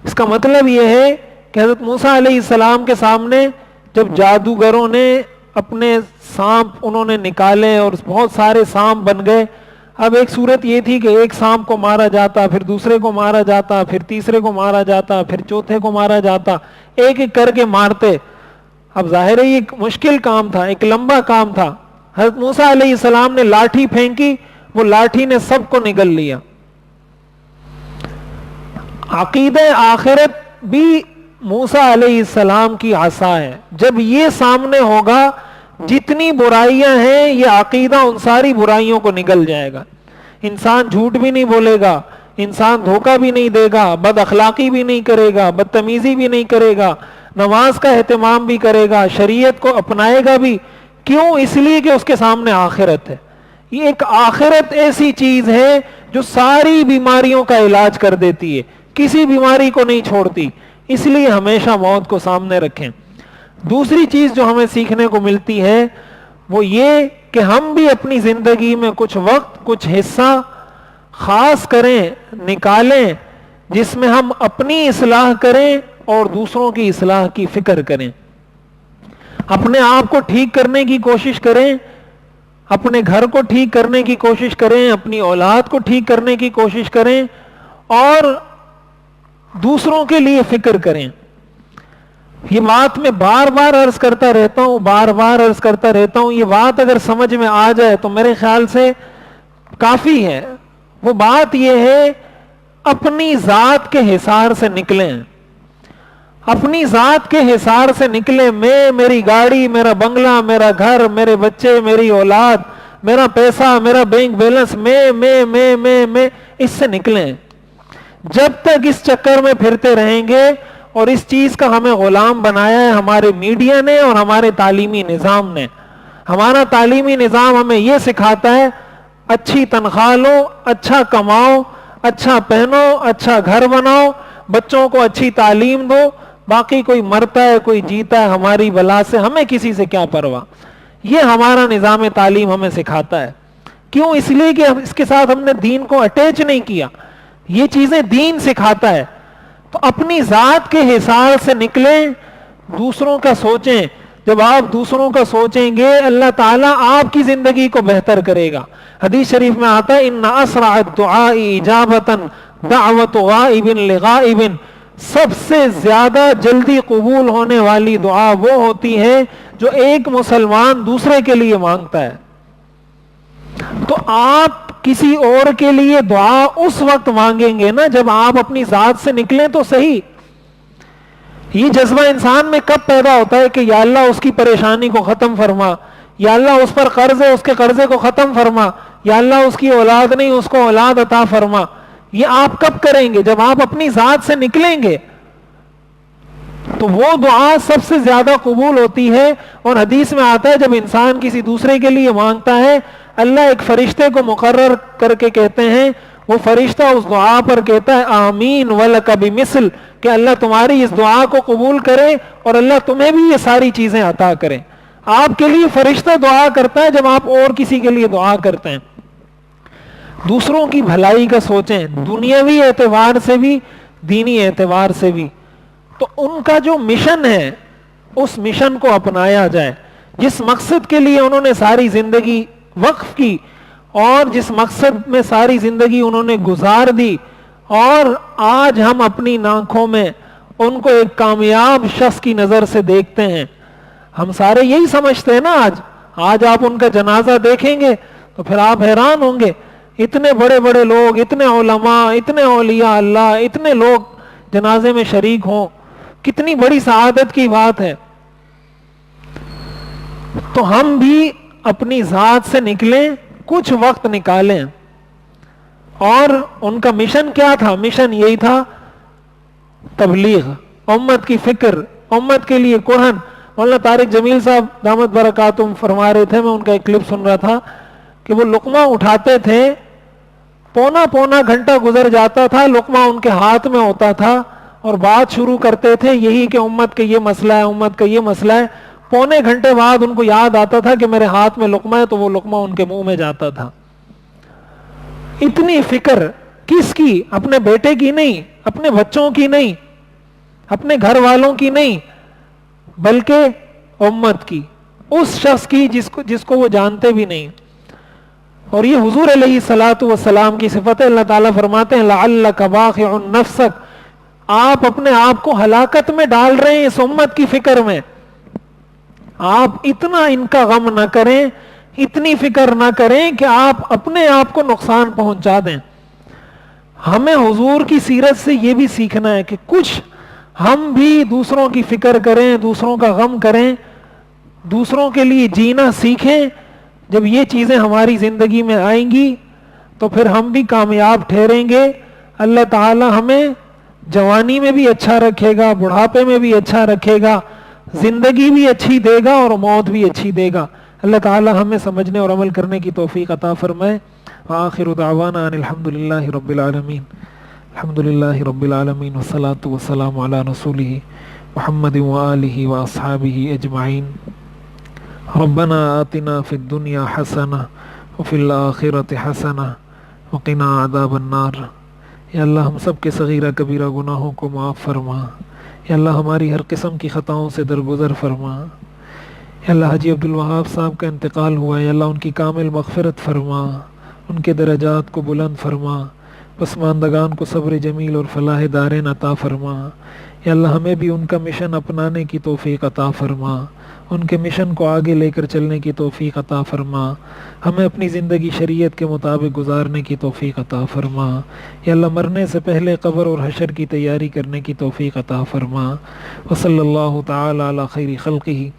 اس کا مطلب یہ ہے کہ حضرت موسیٰ علیہ السلام کے سامنے جب جادوگروں نے اپنے سانپ انہوں نے نکالے اور بہت سارے سانپ بن گئے. اب ایک صورت یہ تھی کہ ایک سانپ کو مارا جاتا، پھر دوسرے کو مارا جاتا، پھر تیسرے کو مارا جاتا، پھر چوتھے کو مارا جاتا، ایک ایک کر کے مارتے. اب ظاہر ہے یہ ایک مشکل کام تھا، ایک لمبا کام تھا. حضرت موسیٰ علیہ السلام نے لاٹھی پھینکی، وہ لاٹھی نے سب کو نگل لیا. عقیدہ آخرت بھی موسیٰ علیہ السلام کی عصا ہے. جب یہ سامنے ہوگا جتنی برائیاں ہیں یہ عقیدہ ان ساری برائیوں کو نگل جائے گا. انسان جھوٹ بھی نہیں بولے گا، انسان دھوکہ بھی نہیں دے گا، بد اخلاقی بھی نہیں کرے گا، بدتمیزی بھی نہیں کرے گا، نماز کا اہتمام بھی کرے گا، شریعت کو اپنائے گا بھی. کیوں؟ اس لیے کہ اس کے سامنے آخرت ہے. یہ ایک آخرت ایسی چیز ہے جو ساری بیماریوں کا علاج کر دیتی ہے، کسی بیماری کو نہیں چھوڑتی. اس لیے ہمیشہ موت کو سامنے رکھیں. دوسری چیز جو ہمیں سیکھنے کو ملتی ہے وہ یہ کہ ہم بھی اپنی زندگی میں کچھ وقت، کچھ حصہ خاص کریں، نکالیں، جس میں ہم اپنی اصلاح کریں اور دوسروں کی اصلاح کی فکر کریں. اپنے آپ کو ٹھیک کرنے کی کوشش کریں، اپنے گھر کو ٹھیک کرنے کی کوشش کریں، اپنی اولاد کو ٹھیک کرنے کی کوشش کریں اور دوسروں کے لیے فکر کریں. یہ بات میں بار بار عرض کرتا رہتا ہوں. یہ بات اگر سمجھ میں آ جائے تو میرے خیال سے کافی ہے. وہ بات یہ ہے اپنی ذات کے حصار سے نکلیں، اپنی ذات کے حصار سے نکلیں. میں، میری گاڑی، میرا بنگلہ، میرا گھر، میرے بچے، میری اولاد، میرا پیسہ، میرا بینک بیلنس، میں اس سے نکلیں. جب تک اس چکر میں پھرتے رہیں گے اور اس چیز کا ہمیں غلام بنایا ہے ہمارے میڈیا نے اور ہمارے تعلیمی نظام نے. ہمارا تعلیمی نظام ہمیں یہ سکھاتا ہے اچھی تنخواہ لو، اچھا کماؤ، اچھا پہنو، اچھا گھر بناؤ، بچوں کو اچھی تعلیم دو، باقی کوئی مرتا ہے کوئی جیتا ہے ہماری بلا سے ہمیں کسی سے کیا پرواہ. یہ ہمارا نظام تعلیم ہمیں سکھاتا ہے. کیوں؟ اس لیے کہ اس کے ساتھ ہم نے دین کو اٹیچ نہیں کیا. یہ چیزیں دین سکھاتا ہے. تو اپنی ذات کے حصار سے نکلیں، دوسروں کا سوچیں. جب آپ دوسروں کا سوچیں گے اللہ تعالیٰ آپ کی زندگی کو بہتر کرے گا. حدیث شریف میں آتا ہے ان اسرع الدعاء اجابۃ دعوت غائب لغائب. سب سے زیادہ جلدی قبول ہونے والی دعا وہ ہوتی ہے جو ایک مسلمان دوسرے کے لیے مانگتا ہے. تو آپ کسی اور کے لیے دعا اس وقت مانگیں گے نا جب آپ اپنی ذات سے نکلیں تو صحیح. یہ جذبہ انسان میں کب پیدا ہوتا ہے کہ یا اللہ اس کی پریشانی کو ختم فرما، یا اللہ اس پر قرض ہے اس کے قرضے کو ختم فرما، یا اللہ اس کی اولاد نہیں اس کو اولاد عطا فرما. یہ آپ کب کریں گے؟ جب آپ اپنی ذات سے نکلیں گے تو وہ دعا سب سے زیادہ قبول ہوتی ہے. اور حدیث میں آتا ہے جب انسان کسی دوسرے کے لیے مانگتا ہے اللہ ایک فرشتے کو مقرر کر کے کہتے ہیں، وہ فرشتہ اس دعا پر کہتا ہے آمین ولک بمثل، کہ اللہ تمہاری اس دعا کو قبول کرے اور اللہ تمہیں بھی یہ ساری چیزیں عطا کرے. آپ کے لیے فرشتہ دعا کرتا ہے جب آپ اور کسی کے لیے دعا کرتے ہیں. دوسروں کی بھلائی کا سوچیں، دنیاوی اعتبار سے بھی دینی اعتبار سے بھی. تو ان کا جو مشن ہے اس مشن کو اپنایا جائے. جس مقصد کے لیے انہوں نے ساری زندگی وقف کی اور جس مقصد میں ساری زندگی انہوں نے گزار دی، اور آج ہم اپنی آنکھوں میں ان کو ایک کامیاب شخص کی نظر سے دیکھتے ہیں. ہم سارے یہی سمجھتے ہیں نا. آج آپ ان کا جنازہ دیکھیں گے تو پھر آپ حیران ہوں گے. اتنے بڑے بڑے لوگ، اتنے علماء، اتنے اولیاء اللہ، اتنے لوگ جنازے میں شریک ہوں، کتنی بڑی سعادت کی بات ہے. تو ہم بھی اپنی ذات سے نکلیں، کچھ وقت نکالیں. اور ان کا مشن کیا تھا؟ مشن یہی تھا تبلیغ، امت کی فکر، امت کے لیے قرآن. مولانا طارق جمیل صاحب دامت برکاتہم فرما رہے تھے، میں ان کا ایک کلپ سن رہا تھا کہ وہ لقمہ اٹھاتے تھے، پونا پونا گھنٹہ گزر جاتا تھا، لقمہ ان کے ہاتھ میں ہوتا تھا اور بات شروع کرتے تھے یہی کہ امت کا یہ مسئلہ ہے، امت کا یہ مسئلہ ہے۔ پونے گھنٹے بعد ان کو یاد آتا تھا کہ میرے ہاتھ میں لقمہ ہے، تو وہ لقمہ ان کے منہ میں جاتا تھا۔ اتنی فکر کس کی؟ اپنے بیٹے کی نہیں، اپنے بچوں کی نہیں، اپنے گھر والوں کی نہیں، بلکہ امت کی، اس شخص کی جس کو وہ جانتے بھی نہیں۔ اور یہ حضور علیہ الصلوۃ والسلام کی صفت ہے۔ اللہ تعالیٰ فرماتے ہیں لعلک باخع نفسک، آپ اپنے آپ کو ہلاکت میں ڈال رہے ہیں اس امت کی فکر میں۔ آپ اتنا ان کا غم نہ کریں، اتنی فکر نہ کریں کہ آپ اپنے آپ کو نقصان پہنچا دیں۔ ہمیں حضور کی سیرت سے یہ بھی سیکھنا ہے کہ کچھ ہم بھی دوسروں کی فکر کریں، دوسروں کا غم کریں، دوسروں کے لیے جینا سیکھیں۔ جب یہ چیزیں ہماری زندگی میں آئیں گی تو پھر ہم بھی کامیاب ٹھہریں گے۔ اللہ تعالی ہمیں جوانی میں بھی اچھا رکھے گا، بڑھاپے میں بھی اچھا رکھے گا، زندگی بھی اچھی دے گا اور موت بھی اچھی دے گا۔ اللہ تعالی ہمیں سمجھنے اور عمل کرنے کی توفیق عطا فرمائے۔ وآخر دعوانا ان الحمدللہ رب العالمین، الحمدللہ رب العالمین والصلاة والسلام علی رسولہ محمد وآلہ واصحابہ اجمعین۔ ربنا آتنا فی الدنیا حسنہ وفی الآخرۃ حسنہ وقنا عذاب النار۔ یا اللہ ہم سب کے صغیرہ کبیرہ گناہوں کو معاف فرما۔ یا اللہ ہماری ہر قسم کی خطاؤں سے درگزر فرما۔ یا اللہ حاجی عبدالوہاب صاحب کا انتقال ہوا ہے، یا اللہ ان کی کامل مغفرت فرما، ان کے درجات کو بلند فرما، پسماندگان کو صبر جمیل اور فلاح دارین عطا فرما۔ یا اللہ ہمیں بھی ان کا مشن اپنانے کی توفیق عطا فرما، ان کے مشن کو آگے لے کر چلنے کی توفیق عطا فرما، ہمیں اپنی زندگی شریعت کے مطابق گزارنے کی توفیق عطا فرما۔ یا اللہ مرنے سے پہلے قبر اور حشر کی تیاری کرنے کی توفیق عطا فرما۔ وصلی اللہ تعالی علی خیر خلقہ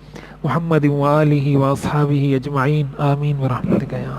محمد وآلہ واصحابہ اجمعین، آمین برحمتک یا